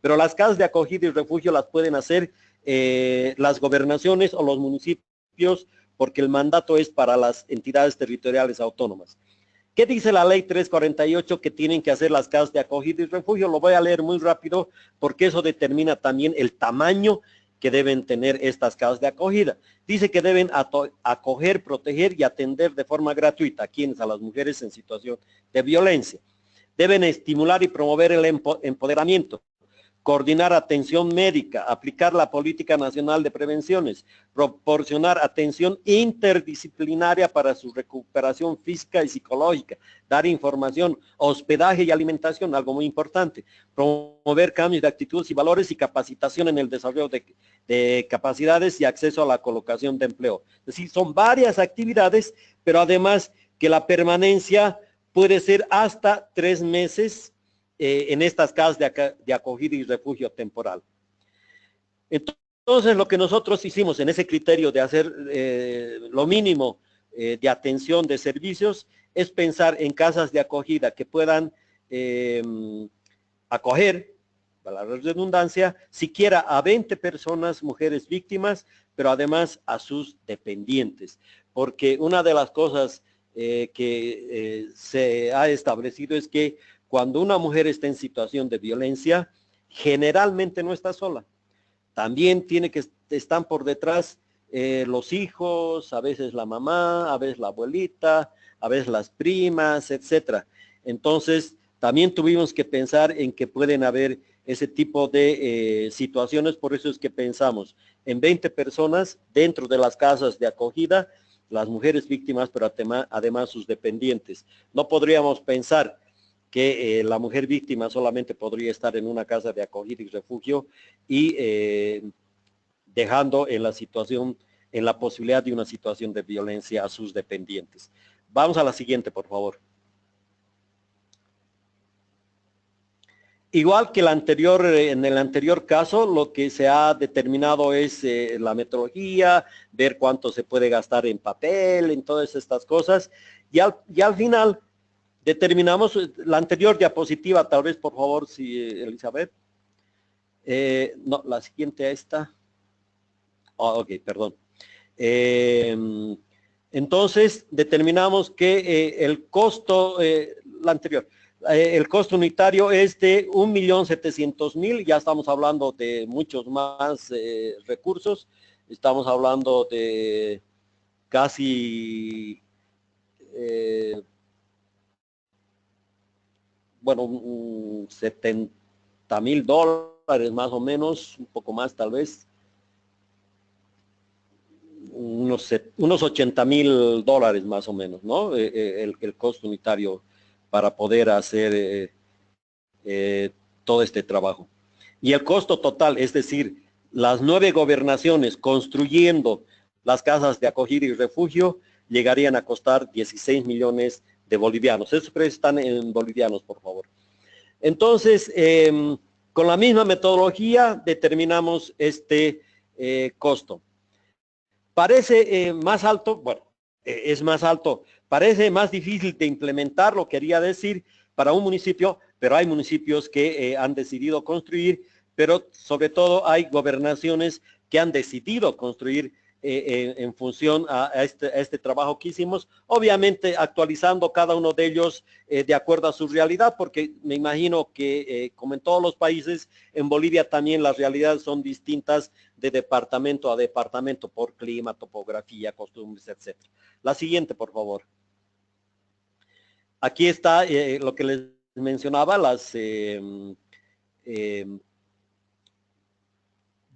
Pero las casas de acogida y refugio las pueden hacer las gobernaciones o los municipios, porque el mandato es para las entidades territoriales autónomas. ¿Qué dice la ley 348 que tienen que hacer las casas de acogida y refugio? Lo voy a leer muy rápido porque eso determina también el tamaño que deben tener estas casas de acogida. Dice que deben acoger, proteger y atender de forma gratuita a las mujeres en situación de violencia. Deben estimular y promover el empoderamiento, coordinar atención médica, aplicar la política nacional de prevenciones, proporcionar atención interdisciplinaria para su recuperación física y psicológica, dar información, hospedaje y alimentación, algo muy importante, promover cambios de actitudes y valores y capacitación en el desarrollo de capacidades y acceso a la colocación de empleo. Es decir, son varias actividades, pero además que la permanencia puede ser hasta 3 meses en estas casas de acogida y refugio temporal. Entonces, lo que nosotros hicimos en ese criterio de hacer lo mínimo de atención de servicios es pensar en casas de acogida que puedan acoger, para la redundancia, siquiera a 20 personas, mujeres víctimas, pero además a sus dependientes. Porque una de las cosas que se ha establecido es que cuando una mujer está en situación de violencia, generalmente no está sola. También están por detrás los hijos, a veces la mamá, a veces la abuelita, a veces las primas, etcétera. Entonces, también tuvimos que pensar en que pueden haber ese tipo de situaciones, por eso es que pensamos en 20 personas dentro de las casas de acogida, las mujeres víctimas, pero además sus dependientes. No podríamos pensar que la mujer víctima solamente podría estar en una casa de acogida y refugio y dejando en la posibilidad de una situación de violencia a sus dependientes. Vamos a la siguiente, por favor. Igual que en el anterior caso, lo que se ha determinado es la metodología, ver cuánto se puede gastar en papel, en todas estas cosas, y al final determinamos la anterior diapositiva, tal vez por favor, si Elizabeth. No, la siguiente a esta. Oh, ok, perdón. Entonces, determinamos que el costo, la anterior, el costo unitario es de 1.700.000, ya estamos hablando de muchos más recursos, estamos hablando de casi, bueno, $70.000 más o menos, un poco más tal vez, unos $80.000 más o menos, ¿no? El costo unitario para poder hacer todo este trabajo. Y el costo total, es decir, las 9 gobernaciones construyendo las casas de acogida y refugio, llegarían a costar 16 millones de bolivianos. Esos precios están en bolivianos, por favor. Entonces, con la misma metodología determinamos este costo. Parece más alto, bueno, es más alto, parece más difícil de implementar, lo quería decir, para un municipio, pero hay municipios que han decidido construir, pero sobre todo hay gobernaciones que han decidido construir en función a este trabajo que hicimos, obviamente actualizando cada uno de ellos de acuerdo a su realidad, porque me imagino que como en todos los países, en Bolivia también las realidades son distintas de departamento a departamento por clima, topografía, costumbres, etc. La siguiente, por favor. Aquí está lo que les mencionaba,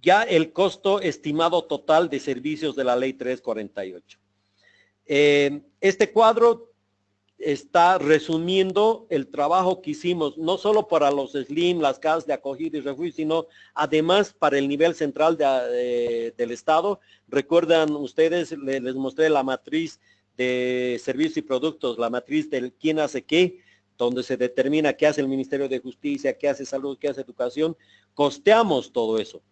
ya el costo estimado total de servicios de la ley 348. Este cuadro está resumiendo el trabajo que hicimos, no solo para los SLIM, las casas de acogida y refugio, sino además para el nivel central del Estado. Recuerdan ustedes, les mostré la matriz de servicios y productos, la matriz del quién hace qué, donde se determina qué hace el Ministerio de Justicia, qué hace Salud, qué hace Educación. Costeamos todo eso.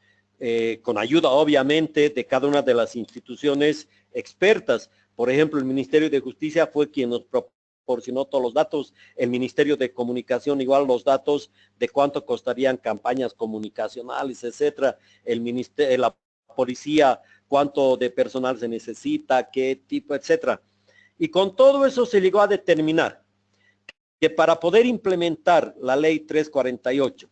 Con ayuda obviamente de cada una de las instituciones expertas. Por ejemplo, el Ministerio de Justicia fue quien nos proporcionó todos los datos, el Ministerio de Comunicación igual los datos de cuánto costarían campañas comunicacionales, etcétera, la policía, cuánto de personal se necesita, qué tipo, etcétera. Y con todo eso se llegó a determinar que para poder implementar la ley 348,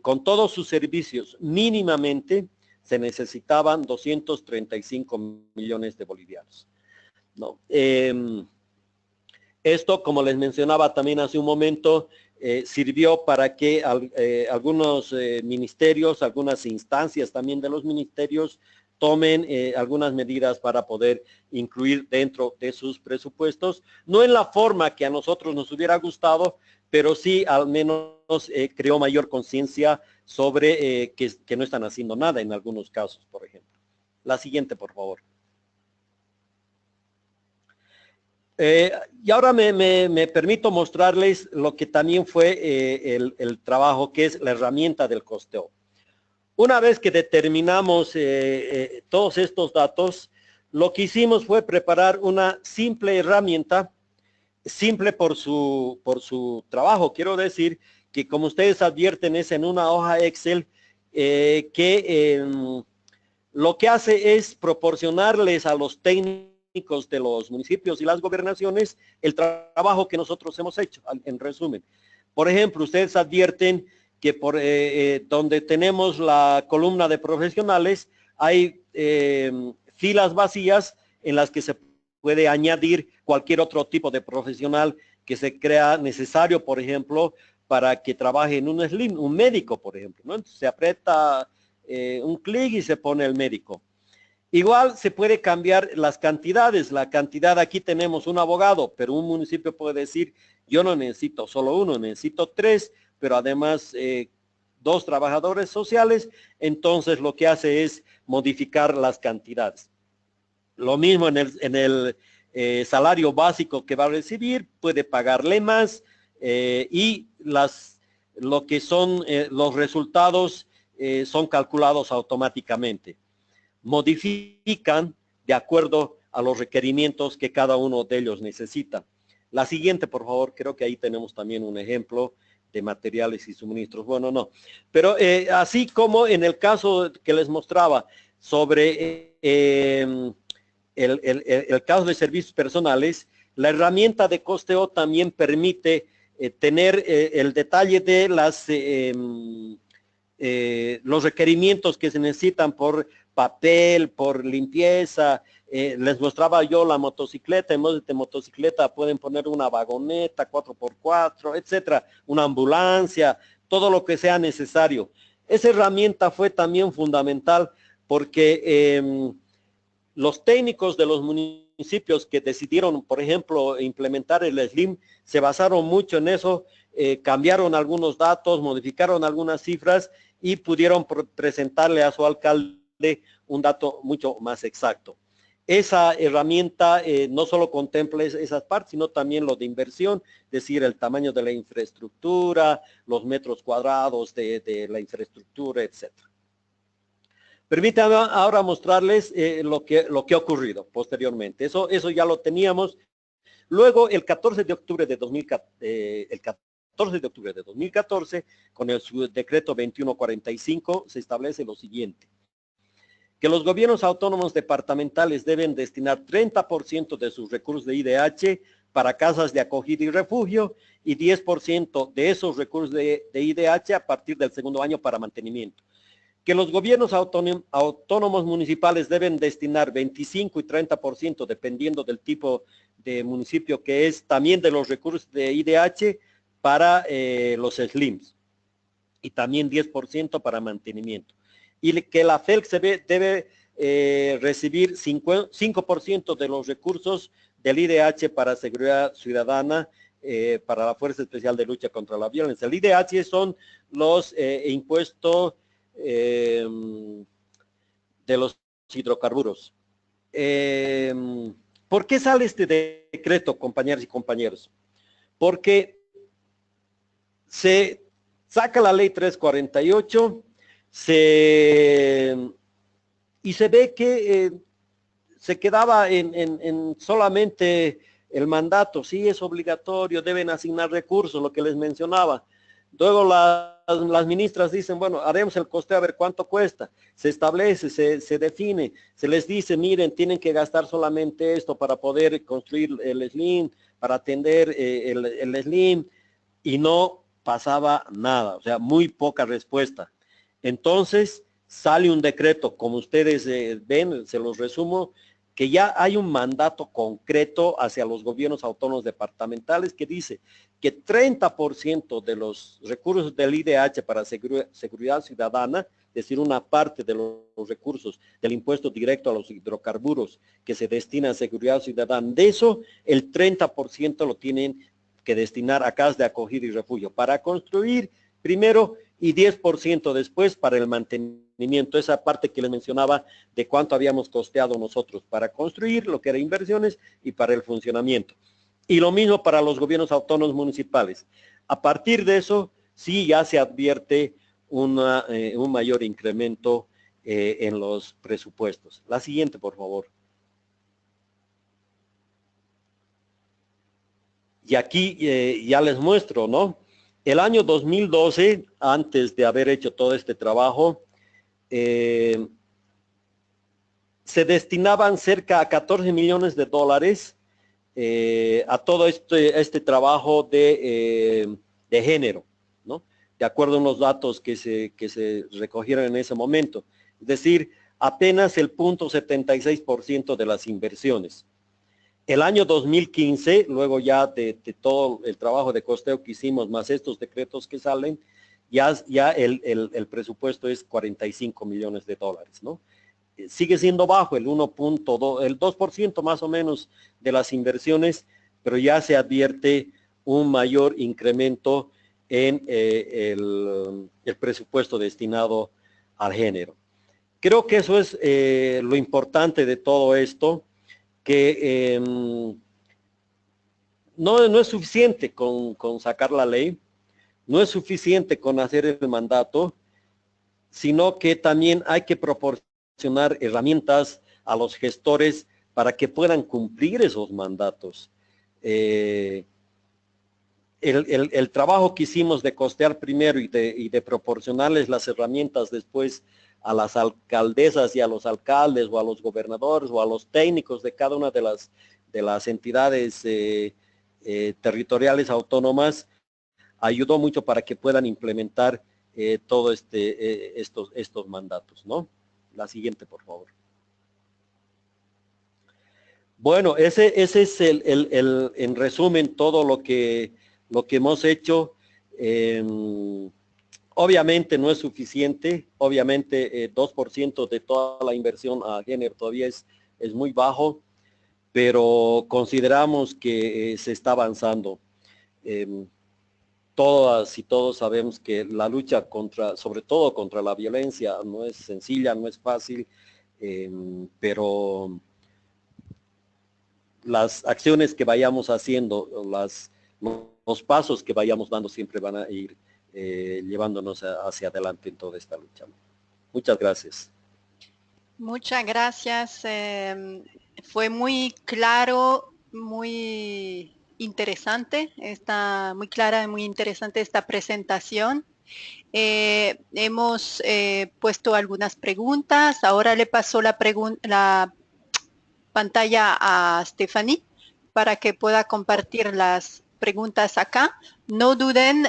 con todos sus servicios mínimamente se necesitaban 235 millones de bolivianos. ¿No? Esto, como les mencionaba también hace un momento, sirvió para que algunos ministerios, algunas instancias también de los ministerios tomen algunas medidas para poder incluir dentro de sus presupuestos, no en la forma que a nosotros nos hubiera gustado, pero sí al menos creó mayor conciencia sobre que no están haciendo nada en algunos casos, por ejemplo. La siguiente, por favor. Y ahora me permito mostrarles lo que también fue el trabajo, que es la herramienta del costeo. Una vez que determinamos todos estos datos, lo que hicimos fue preparar una simple herramienta, simple por su trabajo. Quiero decir que, como ustedes advierten, es en una hoja Excel lo que hace es proporcionarles a los técnicos de los municipios y las gobernaciones el trabajo que nosotros hemos hecho, en resumen. Por ejemplo, ustedes advierten que por donde tenemos la columna de profesionales hay filas vacías en las que se puede añadir cualquier otro tipo de profesional que se crea necesario, por ejemplo, para que trabaje en un SLIM, un médico, por ejemplo, ¿no? Entonces se aprieta un clic y se pone el médico. Igual se puede cambiar las cantidades. La cantidad, aquí tenemos un abogado, pero un municipio puede decir, yo no necesito solo uno, necesito 3, pero además 2 trabajadores sociales. Entonces lo que hace es modificar las cantidades. Lo mismo en el salario básico que va a recibir, puede pagarle más y lo que son los resultados son calculados automáticamente. Modifican de acuerdo a los requerimientos que cada uno de ellos necesita. La siguiente, por favor, creo que ahí tenemos también un ejemplo de materiales y suministros. Bueno, no, pero así como en el caso que les mostraba sobre el caso de servicios personales, la herramienta de costeo también permite tener el detalle de los requerimientos que se necesitan por papel, por limpieza. Les mostraba yo la motocicleta. En vez de motocicleta pueden poner una vagoneta 4x4, etcétera, una ambulancia, todo lo que sea necesario. Esa herramienta fue también fundamental porque los técnicos de los municipios que decidieron, por ejemplo, implementar el SLIM, se basaron mucho en eso, cambiaron algunos datos, modificaron algunas cifras y pudieron presentarle a su alcalde un dato mucho más exacto. Esa herramienta no solo contempla esas partes, sino también lo de inversión, es decir, el tamaño de la infraestructura, los metros cuadrados de la infraestructura, etcétera. Permítanme ahora mostrarles lo que ha ocurrido posteriormente. Eso ya lo teníamos. Luego, el 14 de octubre de 2014, con el decreto 2145, se establece lo siguiente: que los gobiernos autónomos departamentales deben destinar 30% de sus recursos de IDH para casas de acogida y refugio y 10% de esos recursos de IDH a partir del segundo año para mantenimiento. Que los gobiernos autónomos municipales deben destinar 25 y 30%, dependiendo del tipo de municipio que es, también de los recursos de IDH para los SLIMs, y también 10% para mantenimiento. Y que la FELC debe recibir 5% de los recursos del IDH para seguridad ciudadana, para la Fuerza Especial de Lucha contra la Violencia. El IDH son los impuestos de los hidrocarburos. ¿Por qué sale este decreto, compañeras y compañeros? Porque se saca la ley 348 y se ve que se quedaba en solamente el mandato. Sí, es obligatorio, deben asignar recursos, lo que les mencionaba. Luego las ministras dicen, bueno, haremos el costeo a ver cuánto cuesta. Se establece, se define, se les dice, miren, tienen que gastar solamente esto para poder construir el SLIM, para atender el SLIM, y no pasaba nada, o sea, muy poca respuesta. Entonces sale un decreto, como ustedes ven, se los resumo, que ya hay un mandato concreto hacia los gobiernos autónomos departamentales que dice que 30% de los recursos del IDH para seguridad ciudadana, es decir, una parte de los recursos del impuesto directo a los hidrocarburos que se destina a seguridad ciudadana, de eso el 30% lo tienen que destinar a casas de acogida y refugio para construir primero y 10% después para el mantenimiento, esa parte que les mencionaba de cuánto habíamos costeado nosotros para construir, lo que era inversiones y para el funcionamiento. Y lo mismo para los gobiernos autónomos municipales. A partir de eso, sí ya se advierte un mayor incremento en los presupuestos. La siguiente, por favor. Y aquí ya les muestro, ¿no? El año 2012, antes de haber hecho todo este trabajo, se destinaban cerca a 14 millones de dólares a todo este trabajo de género, ¿no? De acuerdo a unos datos que se recogieron en ese momento. Es decir, apenas el 0.76% de las inversiones. El año 2015, luego ya de todo el trabajo de costeo que hicimos, más estos decretos que salen, ya el presupuesto es 45 millones de dólares, ¿no? Sigue siendo bajo el 1.2, el 2% más o menos de las inversiones, pero ya se advierte un mayor incremento en el presupuesto destinado al género. Creo que eso es lo importante de todo esto, que no es suficiente con sacar la ley, no es suficiente con hacer el mandato, sino que también hay que proporcionar herramientas a los gestores para que puedan cumplir esos mandatos. El trabajo que hicimos de costear primero y de proporcionarles las herramientas después a las alcaldesas y a los alcaldes o a los gobernadores o a los técnicos de cada una de las entidades territoriales autónomas, ayudó mucho para que puedan implementar todo estos mandatos, ¿no? La siguiente, por favor. Bueno, ese es en resumen todo lo que hemos hecho. Obviamente no es suficiente, obviamente 2% de toda la inversión a género todavía es muy bajo, pero consideramos que se está avanzando. Todas y todos sabemos que la lucha sobre todo contra la violencia, no es sencilla, no es fácil, pero las acciones que vayamos haciendo, los pasos que vayamos dando siempre van a ir llevándonos hacia adelante en toda esta lucha. Muchas gracias. Muchas gracias. Fue muy claro, muy interesante, está muy clara y muy interesante esta presentación. Hemos puesto algunas preguntas. Ahora le paso la pantalla a Stephanie para que pueda compartir las preguntas acá. No duden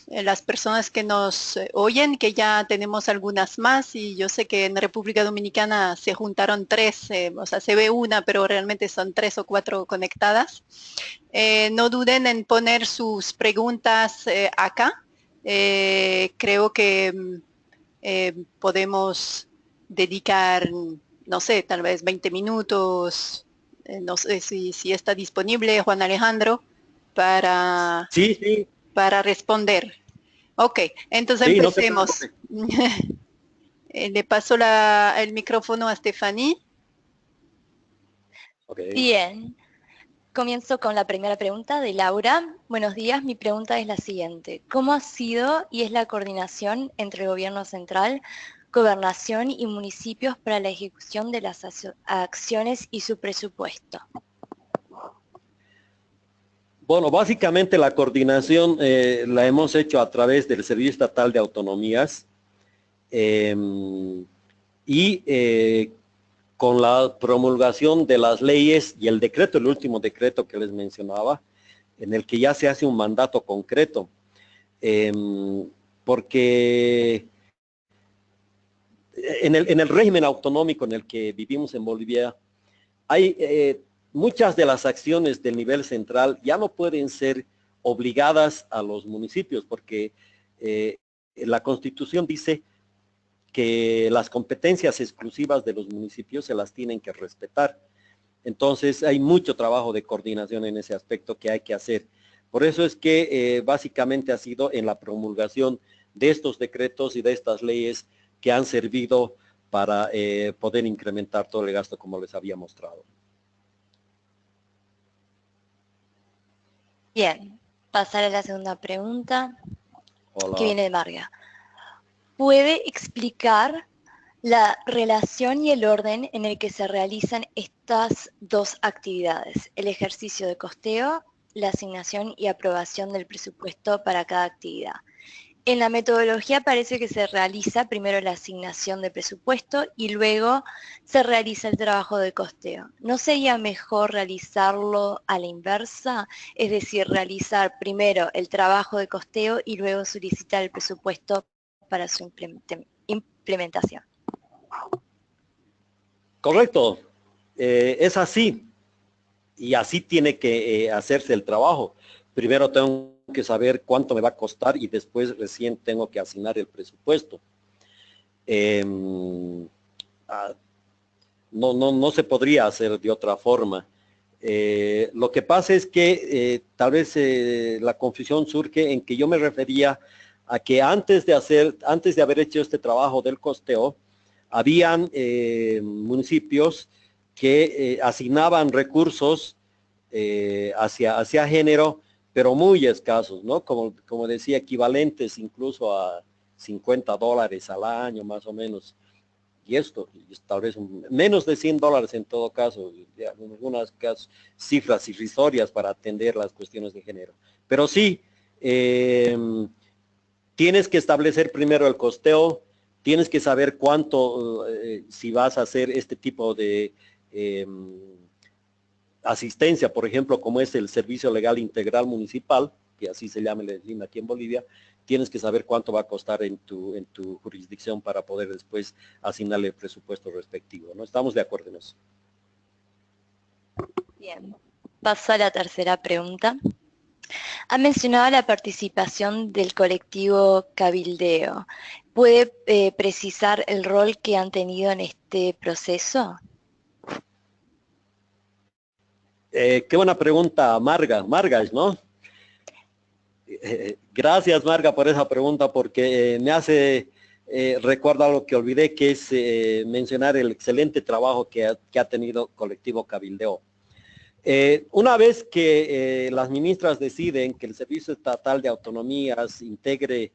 las personas que nos oyen, que ya tenemos algunas más y yo sé que en República Dominicana se juntaron 3, o sea, se ve una, pero realmente son 3 o 4 conectadas. No duden en poner sus preguntas acá. Creo que podemos dedicar, no sé, tal vez 20 minutos, no sé si está disponible Juan Alejandro para... Sí, sí. Para responder. Ok, entonces Sí, empecemos. No le paso el micrófono a Stephanie. Okay. Bien, comienzo con la primera pregunta de Laura. Buenos días, mi pregunta es la siguiente. ¿Cómo ha sido y es la coordinación entre el gobierno central, gobernación y municipios para la ejecución de las acciones y su presupuesto? Bueno, básicamente la coordinación la hemos hecho a través del Servicio Estatal de Autonomías y con la promulgación de las leyes y el decreto, el último decreto que les mencionaba, en el que ya se hace un mandato concreto, porque en el régimen autonómico en el que vivimos en Bolivia, hay muchas de las acciones del nivel central ya no pueden ser obligadas a los municipios, porque la Constitución dice que las competencias exclusivas de los municipios se las tienen que respetar. Entonces hay mucho trabajo de coordinación en ese aspecto que hay que hacer. Por eso es que básicamente ha sido en la promulgación de estos decretos y de estas leyes que han servido para poder incrementar todo el gasto como les había mostrado. Bien, pasar a la segunda pregunta, Hola. que viene de Marga. ¿Puede explicar la relación y el orden en el que se realizan estas dos actividades? El ejercicio de costeo, la asignación y aprobación del presupuesto para cada actividad. En la metodología parece que se realiza primero la asignación de presupuesto y luego se realiza el trabajo de costeo. ¿No sería mejor realizarlo a la inversa? Es decir, realizar primero el trabajo de costeo y luego solicitar el presupuesto para su implementación. Correcto, es así. Y así tiene que hacerse el trabajo. Primero tengo que saber cuánto me va a costar y después recién tengo que asignar el presupuesto. No se podría hacer de otra forma. Lo que pasa es que tal vez la confusión surge en que yo me refería a que antes de haber hecho este trabajo del costeo, habían municipios que asignaban recursos hacia género, pero muy escasos, ¿no? Como decía, equivalentes incluso a $50 al año, más o menos. Y esto, tal vez menos de $100 en todo caso, en algunas casos, cifras irrisorias para atender las cuestiones de género. Pero sí, tienes que establecer primero el costeo, tienes que saber cuánto, si vas a hacer este tipo de asistencia, por ejemplo, como es el Servicio Legal Integral Municipal, que así se llama aquí en Bolivia, tienes que saber cuánto va a costar en tu jurisdicción para poder después asignarle el presupuesto respectivo, ¿no? Estamos de acuerdo en eso. Bien, paso a la tercera pregunta. Ha mencionado la participación del colectivo Cabildeo. ¿Puede precisar el rol que han tenido en este proceso? Qué buena pregunta, Margas, ¿no? Gracias, Marga, por esa pregunta, porque me hace recuerdo algo que olvidé, que es mencionar el excelente trabajo que ha tenido Colectivo Cabildeo. Una vez que las ministras deciden que el Servicio Estatal de Autonomías integre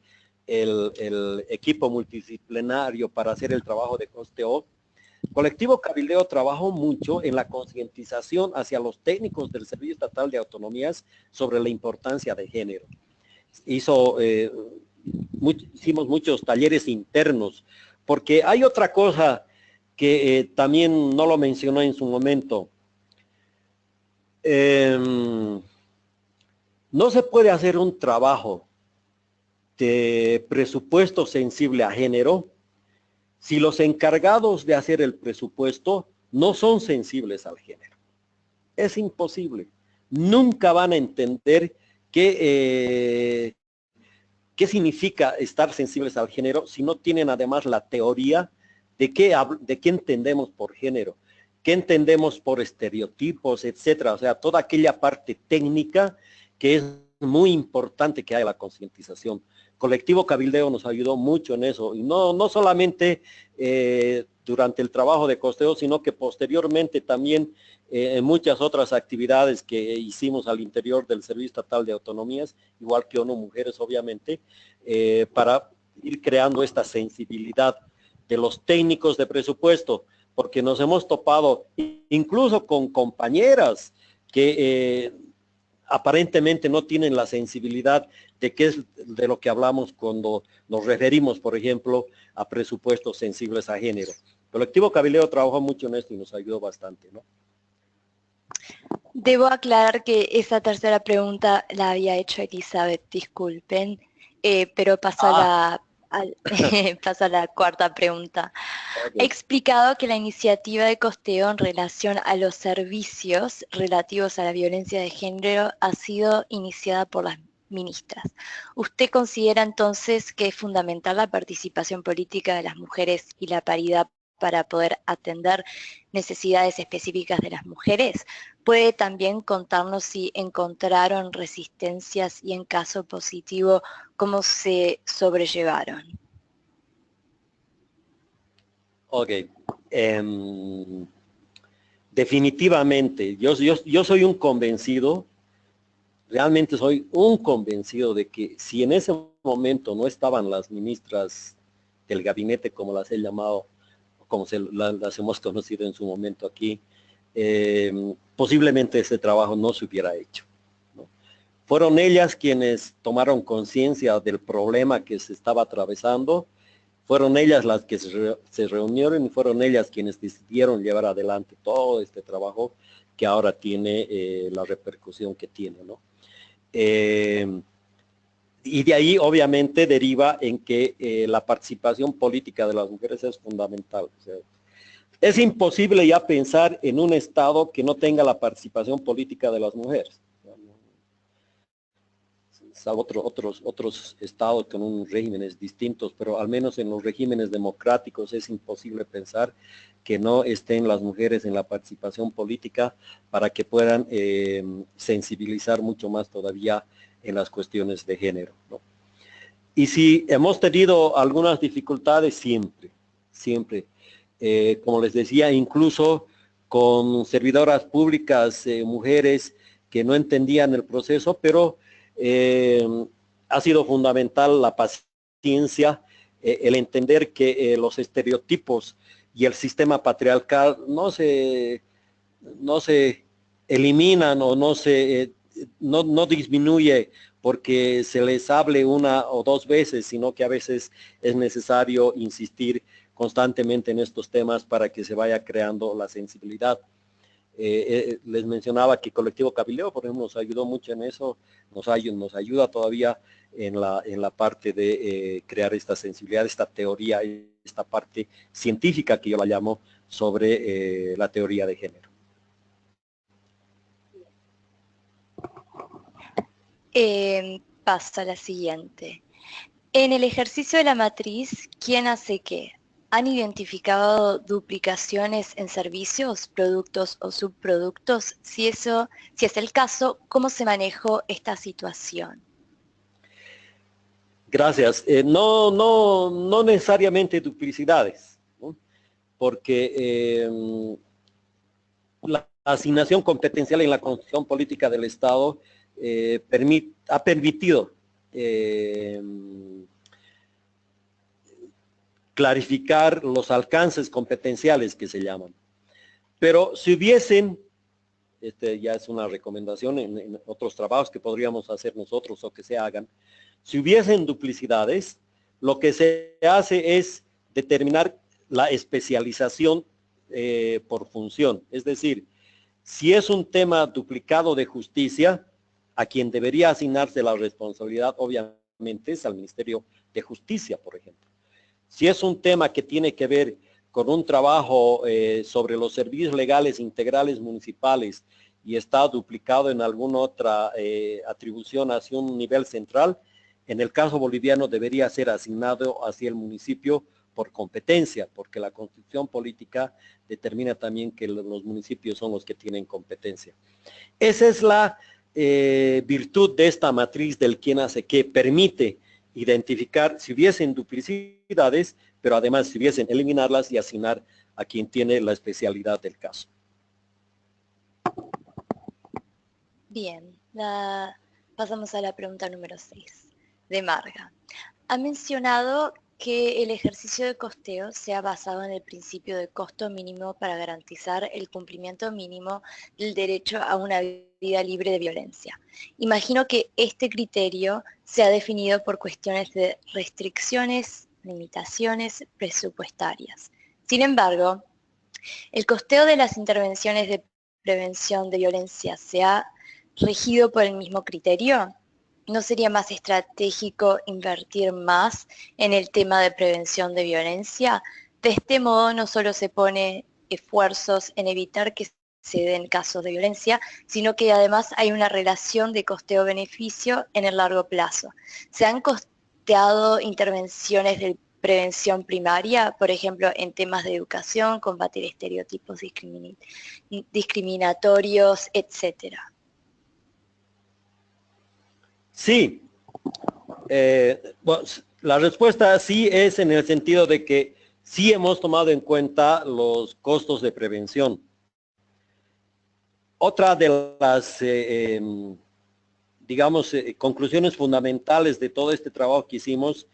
el equipo multidisciplinario para hacer el trabajo de costeo, Colectivo Cabildeo trabajó mucho en la concientización hacia los técnicos del Servicio Estatal de Autonomías sobre la importancia de género. Hicimos muchos talleres internos, porque hay otra cosa que también no lo mencionó en su momento. No se puede hacer un trabajo de presupuesto sensible a género si los encargados de hacer el presupuesto no son sensibles al género. Es imposible. Nunca van a entender qué significa estar sensibles al género si no tienen además la teoría de qué entendemos por género, qué entendemos por estereotipos, etcétera. O sea, toda aquella parte técnica que es muy importante que haya la concientización. Colectivo Cabildeo nos ayudó mucho en eso, y no solamente durante el trabajo de costeo, sino que posteriormente también en muchas otras actividades que hicimos al interior del Servicio Estatal de Autonomías, igual que ONU Mujeres, obviamente, para ir creando esta sensibilidad de los técnicos de presupuesto, porque nos hemos topado incluso con compañeras que aparentemente no tienen la sensibilidad de qué es de lo que hablamos cuando nos referimos, por ejemplo, a presupuestos sensibles a género. El Colectivo Cabildeo trabajó mucho en esto y nos ayudó bastante, ¿no? Debo aclarar que esa tercera pregunta la había hecho Elizabeth, disculpen, pero paso a Paso a la cuarta pregunta. Ok. He explicado que la iniciativa de costeo en relación a los servicios relativos a la violencia de género ha sido iniciada por las ministras. ¿Usted considera entonces que es fundamental la participación política de las mujeres y la paridad para poder atender necesidades específicas de las mujeres? ¿Puede también contarnos si encontraron resistencias y en caso positivo, cómo se sobrellevaron? Ok. Em, Definitivamente, yo soy un convencido, realmente soy un convencido de que si en ese momento no estaban las ministras del gabinete, como las he llamado, como las hemos conocido en su momento aquí, posiblemente ese trabajo no se hubiera hecho, ¿no? Fueron ellas quienes tomaron conciencia del problema que se estaba atravesando, fueron ellas las que se reunieron y fueron ellas quienes decidieron llevar adelante todo este trabajo que ahora tiene la repercusión que tiene, ¿no? Y de ahí obviamente deriva en que la participación política de las mujeres es fundamental. O sea, es imposible ya pensar en un Estado que no tenga la participación política de las mujeres. Salvo otros estados con unos regímenes distintos, pero al menos en los regímenes democráticos es imposible pensar que no estén las mujeres en la participación política para que puedan sensibilizar mucho más todavía en las cuestiones de género, ¿no? Y si hemos tenido algunas dificultades, siempre. Como les decía, incluso con servidoras públicas, mujeres que no entendían el proceso, pero ha sido fundamental la paciencia, el entender que los estereotipos y el sistema patriarcal no se eliminan o no disminuye porque se les hable una o dos veces, sino que a veces es necesario insistir constantemente en estos temas para que se vaya creando la sensibilidad. Les mencionaba que Colectivo Cabileo, por ejemplo, nos ayudó mucho en eso, nos ayuda todavía en la parte de crear esta sensibilidad, esta teoría, esta parte científica que yo la llamo sobre la teoría de género. Paso a la siguiente. En el ejercicio de la matriz, ¿quién hace qué? ¿Han identificado duplicaciones en servicios, productos o subproductos? Si es el caso, ¿cómo se manejó esta situación? Gracias. No necesariamente duplicidades, ¿no? Porque la asignación competencial en la Constitución Política del Estado ha permitido clarificar los alcances competenciales que se llaman. Pero si hubiesen, ya es una recomendación en otros trabajos que podríamos hacer nosotros o que se hagan, si hubiesen duplicidades, lo que se hace es determinar la especialización por función. Es decir, si es un tema duplicado de justicia, a quien debería asignarse la responsabilidad, obviamente, es al Ministerio de Justicia, por ejemplo. Si es un tema que tiene que ver con un trabajo sobre los servicios legales integrales municipales y está duplicado en alguna otra atribución hacia un nivel central, en el caso boliviano debería ser asignado hacia el municipio por competencia, porque la Constitución política determina también que los municipios son los que tienen competencia. Esa es la virtud de esta matriz del quién hace qué, permite identificar si hubiesen duplicidades, pero además si hubiesen eliminarlas y asignar a quien tiene la especialidad del caso. Bien, pasamos a la pregunta número 6, de Marga. Ha mencionado que el ejercicio de costeo se ha basado en el principio de costo mínimo para garantizar el cumplimiento mínimo del derecho a una vida libre de violencia. Imagino que este criterio se ha definido por cuestiones de restricciones, limitaciones presupuestarias. Sin embargo, el costeo de las intervenciones de prevención de violencia se ha regido por el mismo criterio. ¿no sería más estratégico invertir más en el tema de prevención de violencia? De este modo no solo se pone esfuerzos en evitar que se den casos de violencia, sino que además hay una relación de costeo-beneficio en el largo plazo. ¿Se han costeado intervenciones de prevención primaria, por ejemplo, en temas de educación, combatir estereotipos discriminatorios, etcétera? Sí, bueno, la respuesta sí es en el sentido de que sí hemos tomado en cuenta los costos de prevención. Otra de las, digamos, conclusiones fundamentales de todo este trabajo que hicimos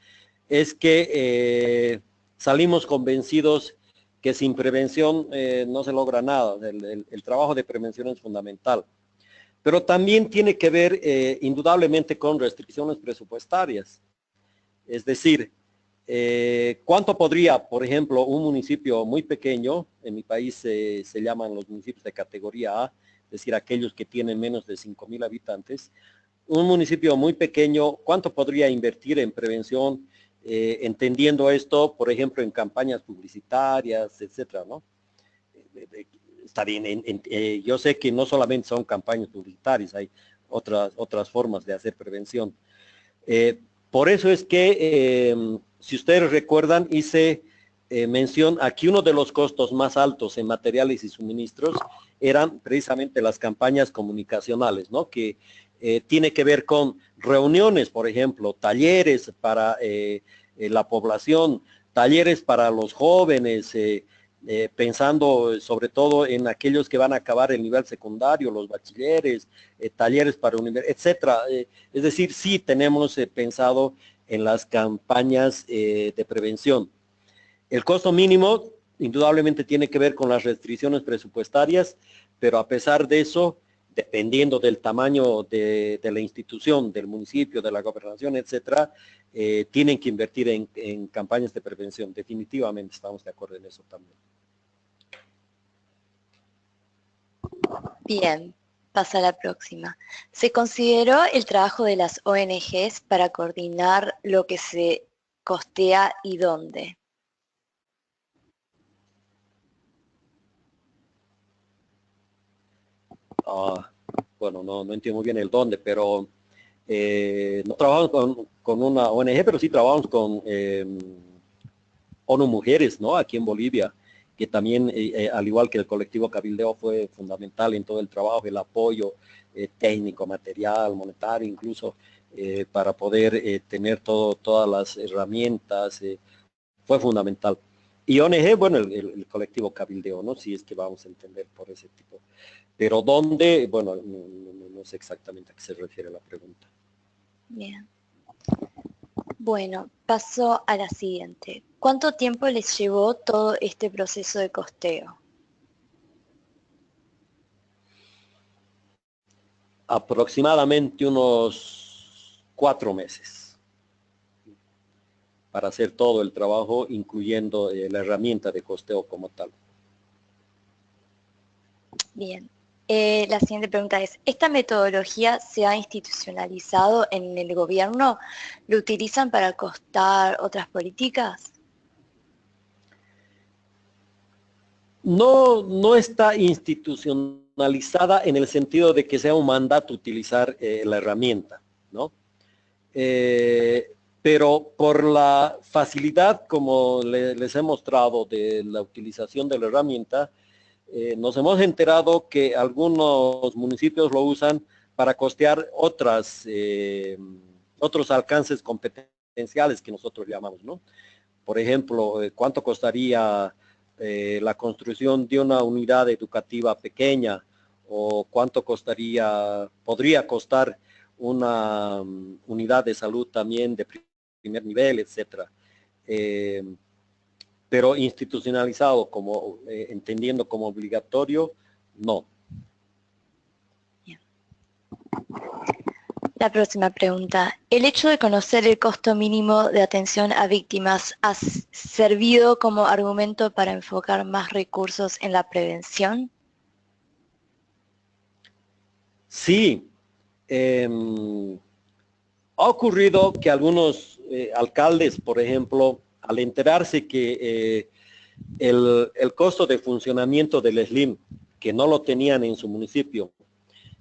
es que salimos convencidos que sin prevención no se logra nada. El trabajo de prevención es fundamental. Pero también tiene que ver indudablemente con restricciones presupuestarias. Es decir, ¿cuánto podría, por ejemplo, un municipio muy pequeño, en mi país se llaman los municipios de categoría A, es decir, aquellos que tienen menos de 5,000 habitantes, un municipio muy pequeño, ¿cuánto podría invertir en prevención, entendiendo esto, por ejemplo, en campañas publicitarias, etcétera, ¿no? Está bien, yo sé que no solamente son campañas publicitarias, hay otras formas de hacer prevención. Por eso es que, si ustedes recuerdan, hice mención aquí uno de los costos más altos en materiales y suministros eran precisamente las campañas comunicacionales, ¿no? Que tiene que ver con reuniones, por ejemplo, talleres para la población, talleres para los jóvenes, pensando sobre todo en aquellos que van a acabar el nivel secundario, los bachilleres, talleres para etcétera. Es decir, sí tenemos pensado en las campañas de prevención. El costo mínimo indudablemente tiene que ver con las restricciones presupuestarias, pero a pesar de eso, dependiendo del tamaño de la institución, del municipio, de la gobernación, etcétera, tienen que invertir en campañas de prevención. Definitivamente estamos de acuerdo en eso también. Bien, pasa a la próxima. ¿Se consideró el trabajo de las ONGs para coordinar lo que se costea y dónde? Bueno, no entiendo muy bien el dónde, pero no trabajamos con una ONG, pero sí trabajamos con ONU Mujeres, ¿no? Aquí en Bolivia, que también, al igual que el colectivo Cabildeo, fue fundamental en todo el trabajo, el apoyo técnico, material, monetario, incluso para poder tener todas las herramientas, fue fundamental. Y ONG, bueno, el colectivo Cabildeo, ¿no? Si es que vamos a entender por ese tipo. Pero ¿dónde? Bueno, no sé exactamente a qué se refiere la pregunta. Bien. Bueno, paso a la siguiente. ¿Cuánto tiempo les llevó todo este proceso de costeo? Aproximadamente unos 4 meses para hacer todo el trabajo, incluyendo la herramienta de costeo como tal. Bien. La siguiente pregunta es, ¿esta metodología se ha institucionalizado en el gobierno? ¿Lo utilizan para costar otras políticas? No está institucionalizada en el sentido de que sea un mandato utilizar la herramienta, ¿no? Pero por la facilidad, como les he mostrado, de la utilización de la herramienta, nos hemos enterado que algunos municipios lo usan para costear otros alcances competenciales que nosotros llamamos, ¿no? Por ejemplo, ¿cuánto costaría la construcción de una unidad educativa pequeña? ¿O cuánto podría costar una unidad de salud también de primer nivel, etcétera? Pero institucionalizado, como entendiendo como obligatorio, no. Bien. La próxima pregunta. ¿El hecho de conocer el costo mínimo de atención a víctimas ha servido como argumento para enfocar más recursos en la prevención? Sí. ha ocurrido que algunos alcaldes, por ejemplo, al enterarse que el costo de funcionamiento del SLIM, que no lo tenían en su municipio,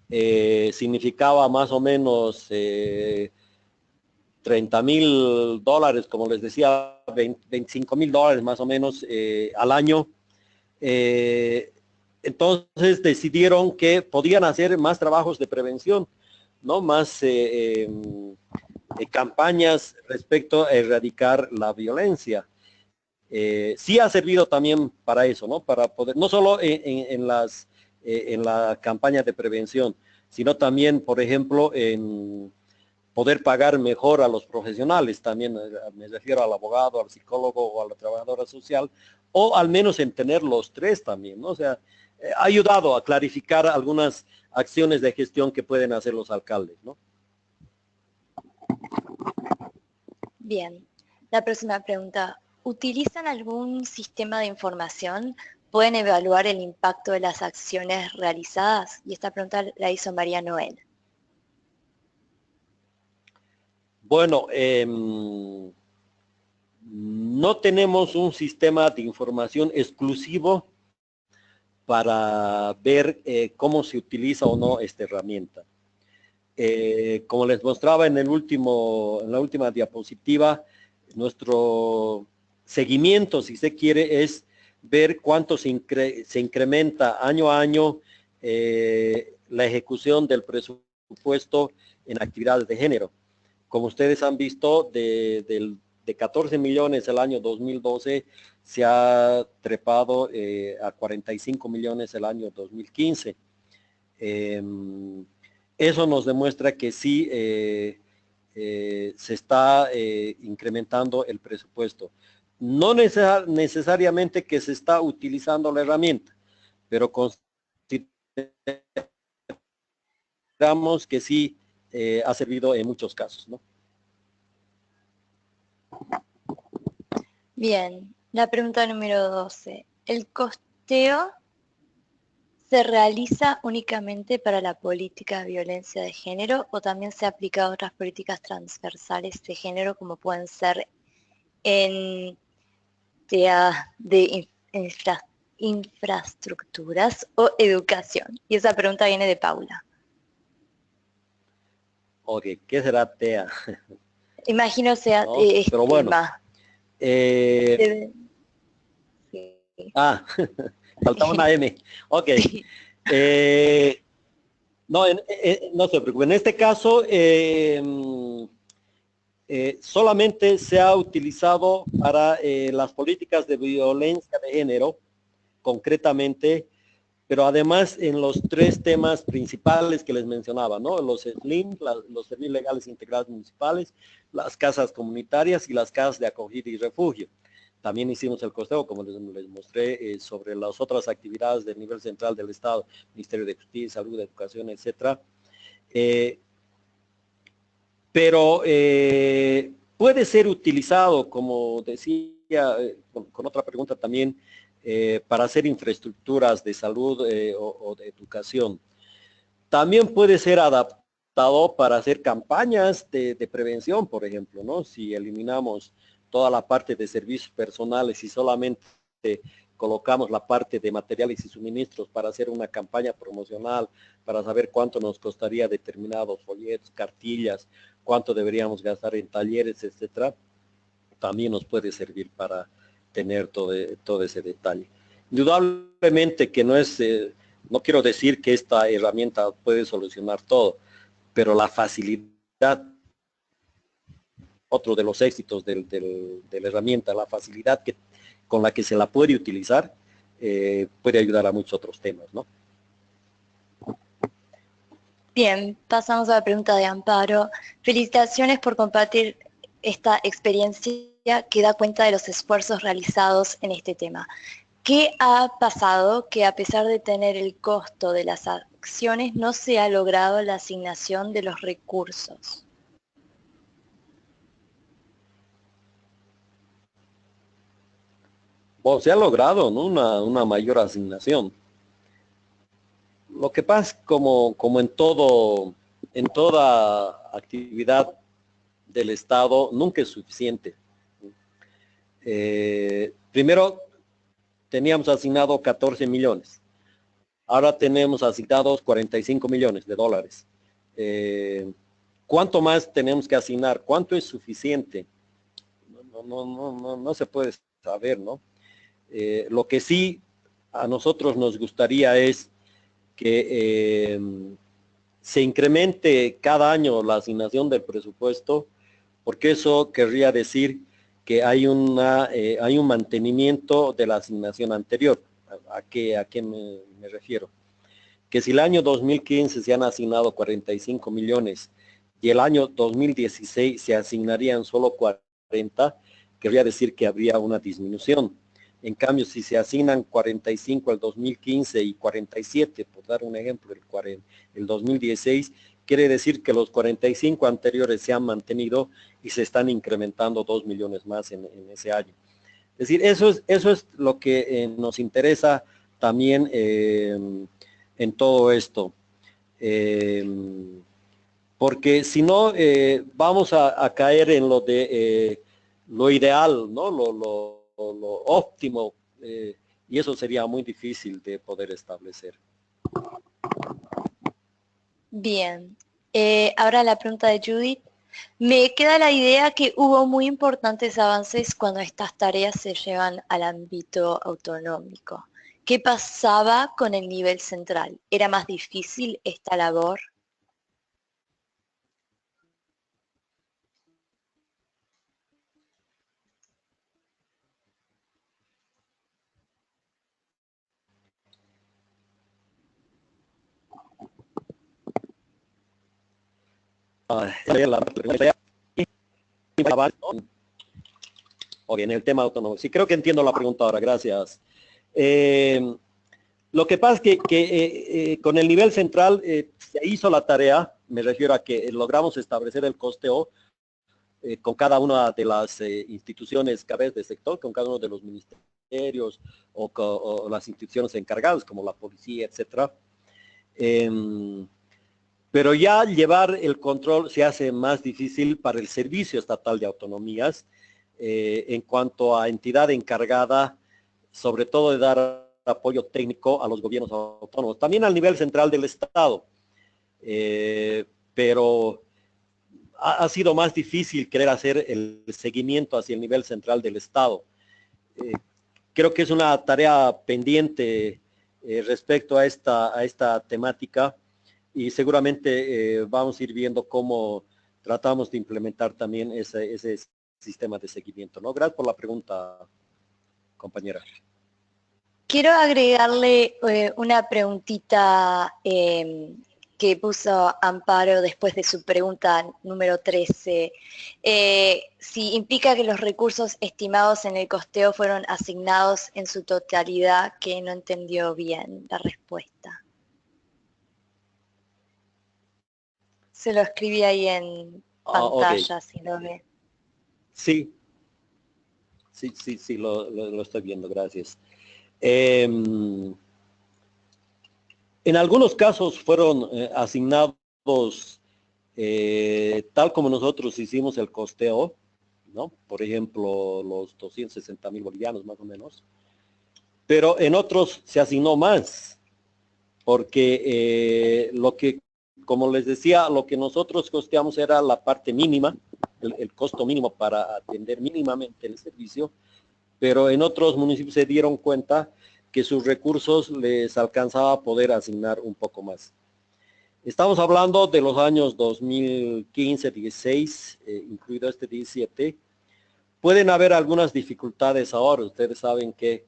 significaba más o menos $30,000, como les decía, $25,000 más o menos al año. Entonces decidieron que podían hacer más trabajos de prevención, ¿no? Más campañas respecto a erradicar la violencia. Sí ha servido también para eso, ¿no? Para poder, no solo en la campaña de prevención, sino también, por ejemplo, en poder pagar mejor a los profesionales, también me refiero al abogado, al psicólogo o a la trabajadora social, o al menos en tener los tres también, ¿no? O sea, ha ayudado a clarificar algunas acciones de gestión que pueden hacer los alcaldes, ¿no? Bien, la próxima pregunta. ¿Utilizan algún sistema de información? ¿Pueden evaluar el impacto de las acciones realizadas? Y esta pregunta la hizo María Noel. Bueno, no tenemos un sistema de información exclusivo para ver cómo se utiliza o no esta herramienta. Como les mostraba en la última diapositiva, nuestro seguimiento, si se quiere, es ver cuánto se incrementa año a año la ejecución del presupuesto en actividades de género. Como ustedes han visto, de 14 millones el año 2012 se ha trepado a 45 millones el año 2015. Eso nos demuestra que sí se está incrementando el presupuesto. No necesariamente que se está utilizando la herramienta, pero consideramos que sí ha servido en muchos casos, ¿no? Bien, la pregunta número 12. ¿El costeo se realiza únicamente para la política de violencia de género o también se aplica a otras políticas transversales de género como pueden ser en de infraestructuras o educación? Y esa pregunta viene de Paula. Ok, ¿qué será TEA? Imagino sea ¿No? Pero bueno. Sí. Faltaba una M. Ok. Sí. No, no se preocupe. En este caso, solamente se ha utilizado para las políticas de violencia de género, concretamente, pero además en los tres temas principales que les mencionaba, ¿no? Los SLIM, los servicios legales integrados municipales, las casas comunitarias y las casas de acogida y refugio. También hicimos el costeo, como les mostré, sobre las otras actividades del nivel central del Estado, Ministerio de Justicia, Salud, Educación, etcétera. Pero puede ser utilizado, como decía, con otra pregunta también, para hacer infraestructuras de salud o de educación. También puede ser adaptado para hacer campañas de prevención, por ejemplo, ¿no? Si eliminamos toda la parte de servicios personales y solamente colocamos la parte de materiales y suministros para hacer una campaña promocional, para saber cuánto nos costaría determinados folletos, cartillas, cuánto deberíamos gastar en talleres, etcétera, también nos puede servir para tener todo ese detalle. Indudablemente que no es, no quiero decir que esta herramienta puede solucionar todo, pero la facilidad, otro de los éxitos de la herramienta, la facilidad con la que se la puede utilizar, puede ayudar a muchos otros temas, ¿no? Bien, pasamos a la pregunta de Amparo. Felicitaciones por compartir esta experiencia que da cuenta de los esfuerzos realizados en este tema. ¿Qué ha pasado que a pesar de tener el costo de las acciones no se ha logrado la asignación de los recursos? Bueno, se ha logrado, ¿no? una mayor asignación. Lo que pasa, como en toda actividad del Estado nunca es suficiente. Primero, teníamos asignado 14 millones. Ahora tenemos asignados 45 millones de dólares. ¿Cuánto más tenemos que asignar? ¿Cuánto es suficiente? No se puede saber, ¿no? Lo que sí a nosotros nos gustaría es que se incremente cada año la asignación del presupuesto, porque eso querría decir que hay un mantenimiento de la asignación anterior. ¿A qué me refiero? Que si el año 2015 se han asignado 45 millones y el año 2016 se asignarían solo 40, querría decir que habría una disminución. En cambio, si se asignan 45 al 2015 y 47, por dar un ejemplo, el 2016, quiere decir que los 45 anteriores se han mantenido y se están incrementando 2 millones más en ese año. Es decir, eso es lo que nos interesa también en todo esto. Porque si no, vamos a caer en lo de lo ideal, ¿no? Lo óptimo, y eso sería muy difícil de poder establecer. Bien, ahora la pregunta de Judith. Me queda la idea que hubo muy importantes avances cuando estas tareas se llevan al ámbito autonómico. ¿Qué pasaba con el nivel central? ¿Era más difícil esta labor? O bien, el tema autónomo. Sí, creo que entiendo la pregunta ahora, gracias. Lo que pasa es que con el nivel central se hizo la tarea, me refiero a que logramos establecer el costeo con cada una de las instituciones cabezas de sector, con cada uno de los ministerios o las instituciones encargadas, como la policía, etcétera. Pero ya llevar el control se hace más difícil para el Servicio Estatal de Autonomías en cuanto a entidad encargada, sobre todo de dar apoyo técnico a los gobiernos autónomos, también al nivel central del Estado, pero ha sido más difícil querer hacer el seguimiento hacia el nivel central del Estado. Creo que es una tarea pendiente respecto a esta temática, y seguramente vamos a ir viendo cómo tratamos de implementar también ese sistema de seguimiento, ¿no? Gracias por la pregunta, compañera. Quiero agregarle una preguntita que puso Amparo después de su pregunta número 13. Si implica que los recursos estimados en el costeo fueron asignados en su totalidad, que no entendió bien la respuesta. Se lo escribí ahí en pantalla, okay. Si lo ve. Sí, lo estoy viendo, gracias. En algunos casos fueron asignados tal como nosotros hicimos el costeo, ¿no? Por ejemplo, los 260,000 bolivianos más o menos. Pero en otros se asignó más, porque como les decía, lo que nosotros costeamos era la parte mínima, el costo mínimo para atender mínimamente el servicio, pero en otros municipios se dieron cuenta que sus recursos les alcanzaba a poder asignar un poco más. Estamos hablando de los años 2015, 16, incluido este 17. Pueden haber algunas dificultades ahora. Ustedes saben que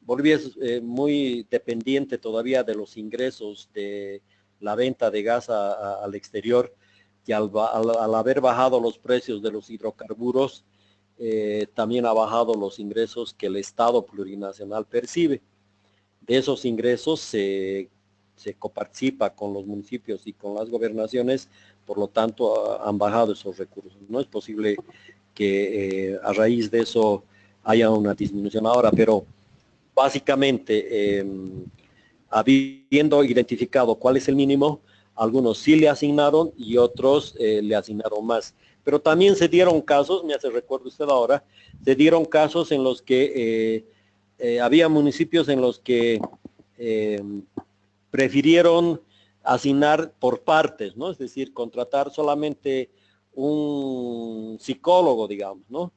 Bolivia es muy dependiente todavía de los ingresos de la venta de gas al exterior, y al haber bajado los precios de los hidrocarburos, también ha bajado los ingresos que el Estado plurinacional percibe. De esos ingresos se coparticipa con los municipios y con las gobernaciones, por lo tanto han bajado esos recursos. No es posible que a raíz de eso haya una disminución ahora, pero básicamente habiendo identificado cuál es el mínimo, algunos sí le asignaron y otros le asignaron más. Pero también se dieron casos, me hace recuerdo usted ahora, se dieron casos en los que había municipios en los que prefirieron asignar por partes, ¿no? Es decir, contratar solamente un psicólogo, digamos, ¿no?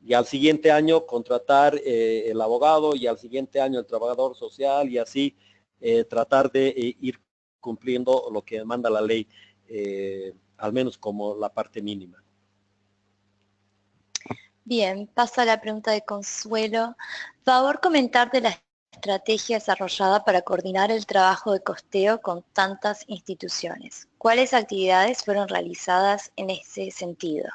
Y al siguiente año contratar el abogado y al siguiente año el trabajador social y así tratar de ir cumpliendo lo que demanda la ley, al menos como la parte mínima. Bien, paso a la pregunta de Consuelo. Favor comentar de la estrategia desarrollada para coordinar el trabajo de costeo con tantas instituciones. ¿Cuáles actividades fueron realizadas en ese sentido?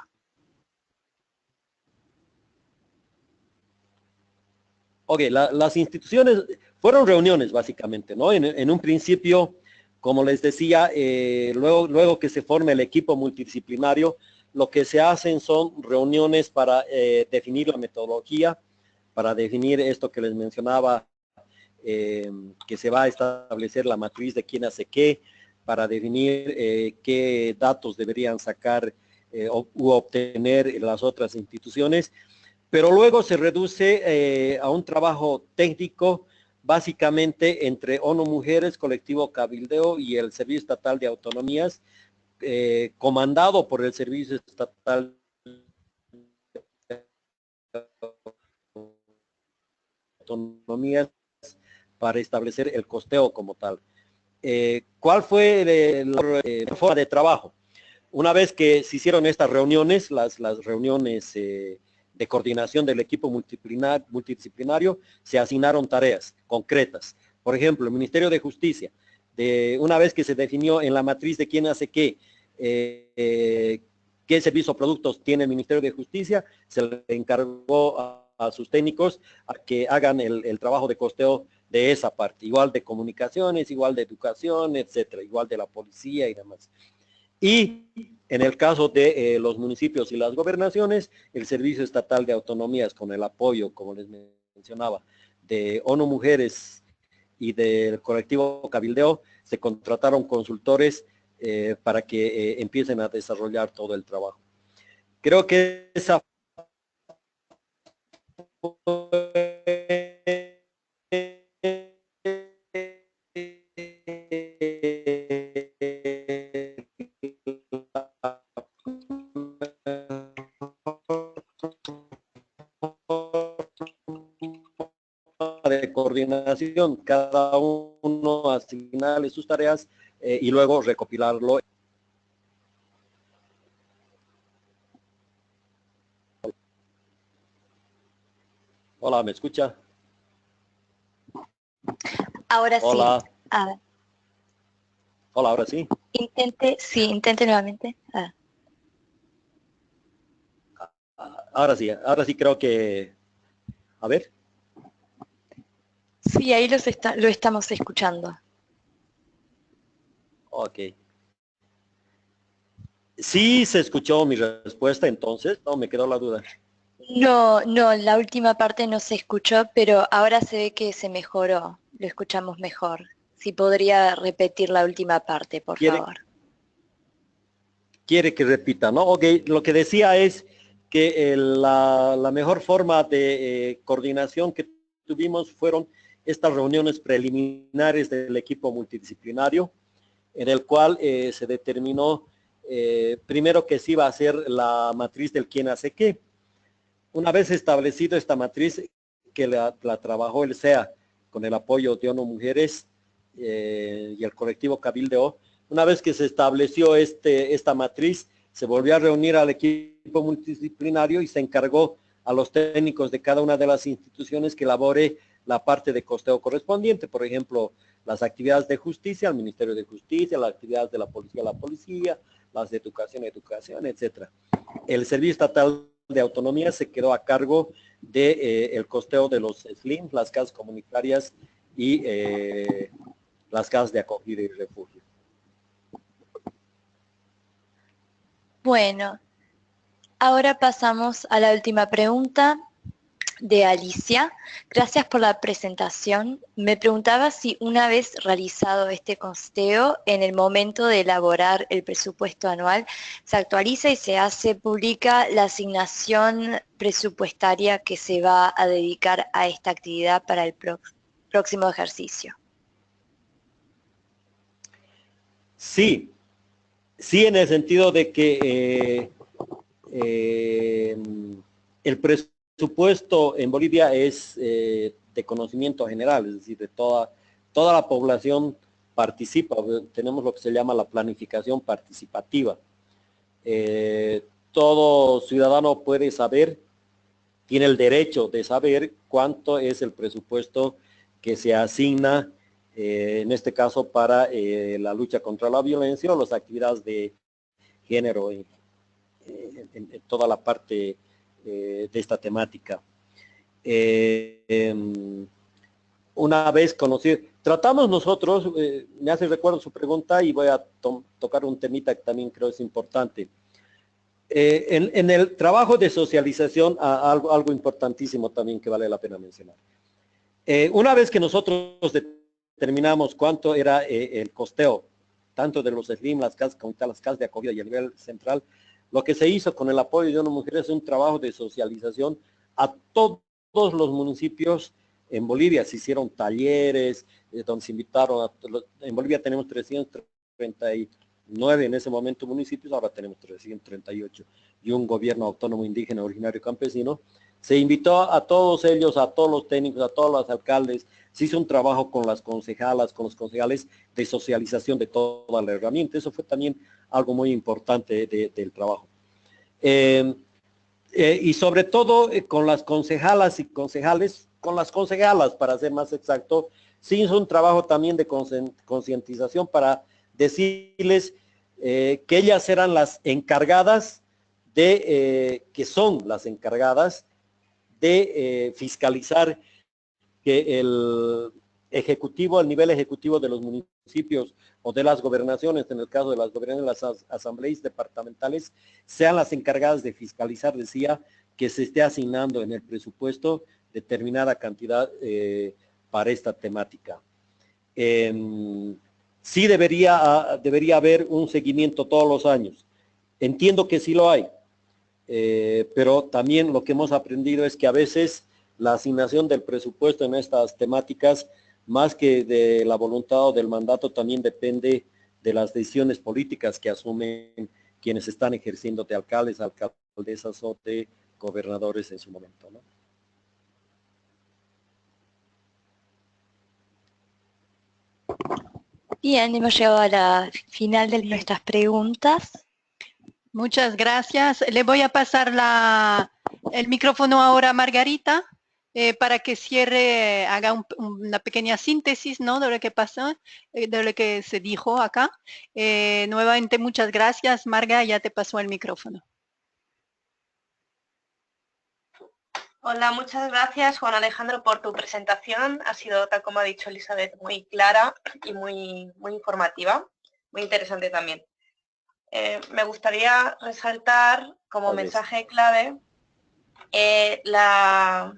Ok, las instituciones fueron reuniones básicamente, ¿no? En un principio, como les decía, luego que se forme el equipo multidisciplinario, lo que se hacen son reuniones para definir la metodología, para definir esto que les mencionaba, que se va a establecer la matriz de quién hace qué, para definir qué datos deberían sacar u obtener las otras instituciones. Pero luego se reduce a un trabajo técnico, básicamente entre ONU Mujeres, Colectivo Cabildeo y el Servicio Estatal de Autonomías, comandado por el Servicio Estatal de Autonomías para establecer el costeo como tal. ¿Cuál fue la forma de trabajo? Una vez que se hicieron estas reuniones, las reuniones de coordinación del equipo multidisciplinario, se asignaron tareas concretas. Por ejemplo, el Ministerio de Justicia, una vez que se definió en la matriz de quién hace qué servicios o productos tiene el Ministerio de Justicia, se le encargó a sus técnicos a que hagan el trabajo de costeo de esa parte, igual de comunicaciones, igual de educación, etcétera, igual de la policía y demás. Y en el caso de los municipios y las gobernaciones, el Servicio Estatal de Autonomías, con el apoyo, como les mencionaba, de ONU Mujeres y del colectivo Cabildeo, se contrataron consultores para que empiecen a desarrollar todo el trabajo. Creo que esa de coordinación, cada uno asignarle sus tareas y luego recopilarlo. Hola, ¿me escucha? Ahora Hola. sí. Hola, ahora sí. Intente nuevamente. Ahora sí creo que, a ver. Sí, ahí lo estamos escuchando. Ok. Sí se escuchó mi respuesta, entonces, no, me quedó la duda. No, la última parte no se escuchó, pero ahora se ve que se mejoró, lo escuchamos mejor. Si podría repetir la última parte, por favor. Quiere que repita, ¿no? Ok, lo que decía es que la mejor forma de coordinación que tuvimos fueron estas reuniones preliminares del equipo multidisciplinario, en el cual se determinó primero que se iba a hacer la matriz del quién hace qué. Una vez establecido esta matriz, que la trabajó el SEA con el apoyo de ONU Mujeres y el colectivo Cabildeo, una vez que se estableció esta matriz, se volvió a reunir al equipo multidisciplinario y se encargó a los técnicos de cada una de las instituciones que elabore la parte de costeo correspondiente, por ejemplo, las actividades de justicia, al Ministerio de Justicia, las actividades de la policía, las de educación, etcétera. El Servicio Estatal de Autonomía se quedó a cargo de el costeo de los SLIM, las casas comunitarias y las casas de acogida y refugio. Bueno, ahora pasamos a la última pregunta. de Alicia. Gracias por la presentación. Me preguntaba si una vez realizado este costeo, en el momento de elaborar el presupuesto anual, se actualiza y se hace pública la asignación presupuestaria que se va a dedicar a esta actividad para el próximo ejercicio. Sí, sí, en el sentido de que el presupuesto en Bolivia es de conocimiento general, es decir, de toda la población participa. Tenemos lo que se llama la planificación participativa. Todo ciudadano puede saber, tiene el derecho de saber cuánto es el presupuesto que se asigna, en este caso para la lucha contra la violencia o las actividades de género en toda la parte de esta temática. Una vez conocido, tratamos nosotros, me hace recuerdo su pregunta y voy a tocar un temita que también creo es importante. En el trabajo de socialización, algo importantísimo también que vale la pena mencionar. Una vez que nosotros determinamos cuánto era el costeo, tanto de los SLIM, las casas comunitarias, las casas de acogida y a nivel central, lo que se hizo con el apoyo de una mujer es un trabajo de socialización a todos los municipios en Bolivia. Se hicieron talleres, donde se invitaron, en Bolivia tenemos 339 en ese momento municipios, ahora tenemos 338, y un gobierno autónomo indígena originario campesino. Se invitó a todos ellos, a todos los técnicos, a todos los alcaldes, se hizo un trabajo con las concejalas, con los concejales de socialización de toda la herramienta. Eso fue también algo muy importante del trabajo. Y sobre todo con las concejalas y concejales, con las concejalas para ser más exacto, se hizo un trabajo también de concientización para decirles que ellas eran las encargadas de, que son las encargadas de fiscalizar que el ejecutivo, el nivel ejecutivo de los municipios o de las gobernaciones, en el caso de las gobernaciones, las asambleas departamentales, sean las encargadas de fiscalizar, decía, que se esté asignando en el presupuesto determinada cantidad para esta temática. Sí debería haber un seguimiento todos los años. Entiendo que sí lo hay, pero también lo que hemos aprendido es que a veces la asignación del presupuesto en estas temáticas, más que de la voluntad o del mandato, también depende de las decisiones políticas que asumen quienes están ejerciendo de alcaldes, alcaldesas o de gobernadores en su momento, ¿no? Bien, hemos llegado a la final de nuestras preguntas. Muchas gracias. Le voy a pasar el micrófono ahora a Margarita para que cierre, haga una pequeña síntesis, ¿no?, de lo que pasó, de lo que se dijo acá. Nuevamente, muchas gracias. Marga, ya te pasó el micrófono. Hola, muchas gracias, Juan Alejandro, por tu presentación. Ha sido, tal como ha dicho Elizabeth, muy clara y muy informativa, muy interesante también. Me gustaría resaltar como mensaje clave la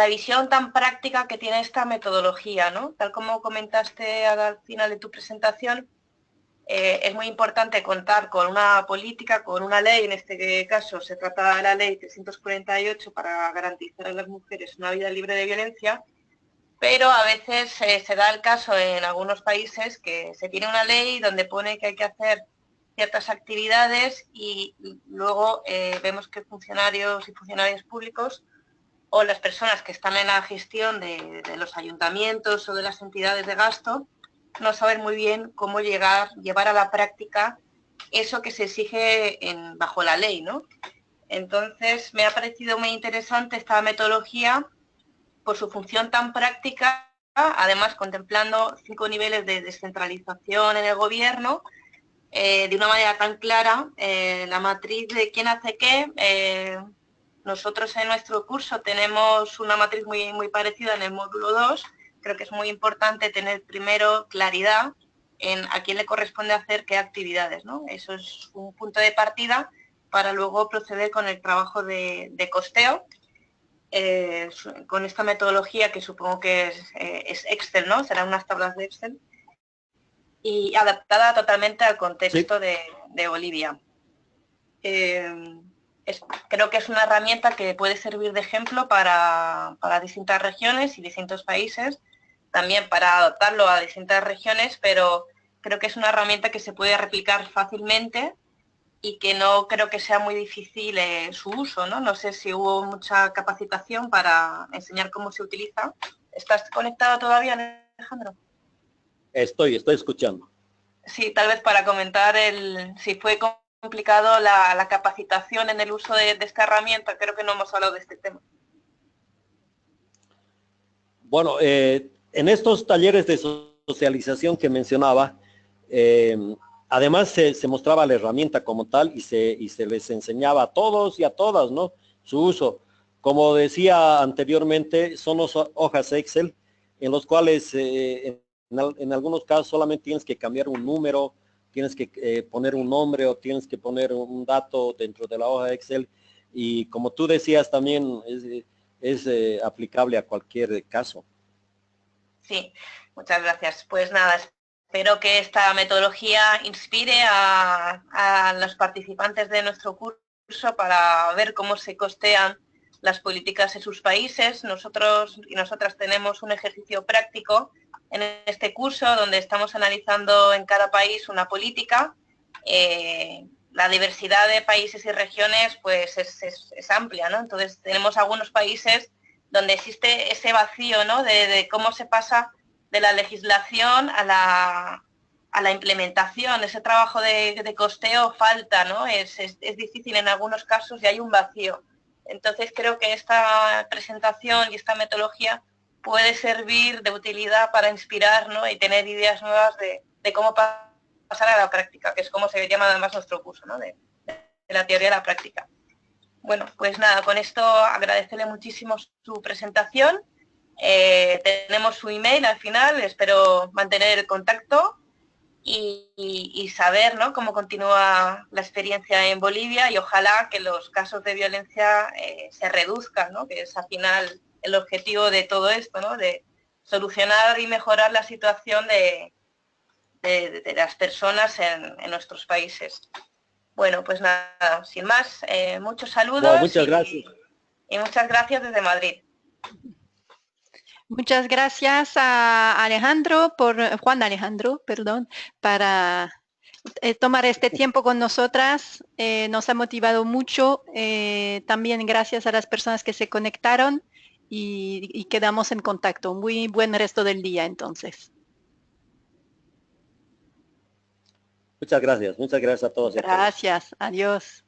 visión tan práctica que tiene esta metodología, ¿no? Tal como comentaste al final de tu presentación, es muy importante contar con una política, con una ley. En este caso se trata de la ley 348 para garantizar a las mujeres una vida libre de violencia, pero a veces se da el caso en algunos países que se tiene una ley donde pone que hay que hacer ciertas actividades y luego vemos que funcionarios y funcionarias públicos o las personas que están en la gestión de los ayuntamientos o de las entidades de gasto no saben muy bien cómo llevar a la práctica eso que se exige bajo la ley, ¿no? Entonces, me ha parecido muy interesante esta metodología por su función tan práctica, además contemplando 5 niveles de descentralización en el gobierno, de una manera tan clara, la matriz de quién hace qué. Nosotros en nuestro curso tenemos una matriz muy parecida en el módulo 2, creo que es muy importante tener primero claridad en a quién le corresponde hacer qué actividades, ¿no? Eso es un punto de partida para luego proceder con el trabajo de costeo. con esta metodología que supongo que es Excel, ¿no? Serán unas tablas de Excel, y adaptada totalmente al contexto Sí. de Bolivia. Creo que es una herramienta que puede servir de ejemplo para distintas regiones y distintos países, también para adaptarlo a distintas regiones, pero creo que es una herramienta que se puede replicar fácilmente y que no creo que sea muy difícil su uso, ¿no? No sé si hubo mucha capacitación para enseñar cómo se utiliza. ¿Estás conectado todavía, Alejandro? Estoy escuchando. Sí, tal vez para comentar si fue complicado la capacitación en el uso de esta herramienta. Creo que no hemos hablado de este tema. Bueno, en estos talleres de socialización que mencionaba, además se mostraba la herramienta como tal y se les enseñaba a todos y a todas, ¿no? Su uso. Como decía anteriormente, son hojas Excel en los cuales en algunos casos solamente tienes que cambiar un número, tienes que poner un nombre o tienes que poner un dato dentro de la hoja Excel, y como tú decías también es aplicable a cualquier caso. Sí, muchas gracias. Pues nada, espero que esta metodología inspire a los participantes de nuestro curso para ver cómo se costean las políticas en sus países. Nosotros y nosotras tenemos un ejercicio práctico en este curso donde estamos analizando en cada país una política. La diversidad de países y regiones pues es amplia, ¿no? Entonces tenemos algunos países donde existe ese vacío, ¿no? De cómo se pasa de la legislación a la implementación. Ese trabajo de costeo falta, ¿no? Es difícil en algunos casos y hay un vacío. Entonces creo que esta presentación y esta metodología puede servir de utilidad para inspirar, ¿no? Y tener ideas nuevas de cómo pasar a la práctica, que es como se llama además nuestro curso, ¿no? De la teoría a la práctica. Bueno, pues nada, con esto agradecerle muchísimo su presentación. Tenemos su email al final, espero mantener el contacto y saber, ¿no?, cómo continúa la experiencia en Bolivia, y ojalá que los casos de violencia se reduzcan, ¿no?, que es al final el objetivo de todo esto, ¿no?, de solucionar y mejorar la situación de las personas en nuestros países. Bueno, pues nada, sin más, muchos saludos. Bueno, muchas gracias. Y muchas gracias desde Madrid. Muchas gracias a Juan Alejandro, perdón, para tomar este tiempo con nosotras. Nos ha motivado mucho. También gracias a las personas que se conectaron y quedamos en contacto. Muy buen resto del día, entonces. Muchas gracias a todos y a todas. Gracias, adiós.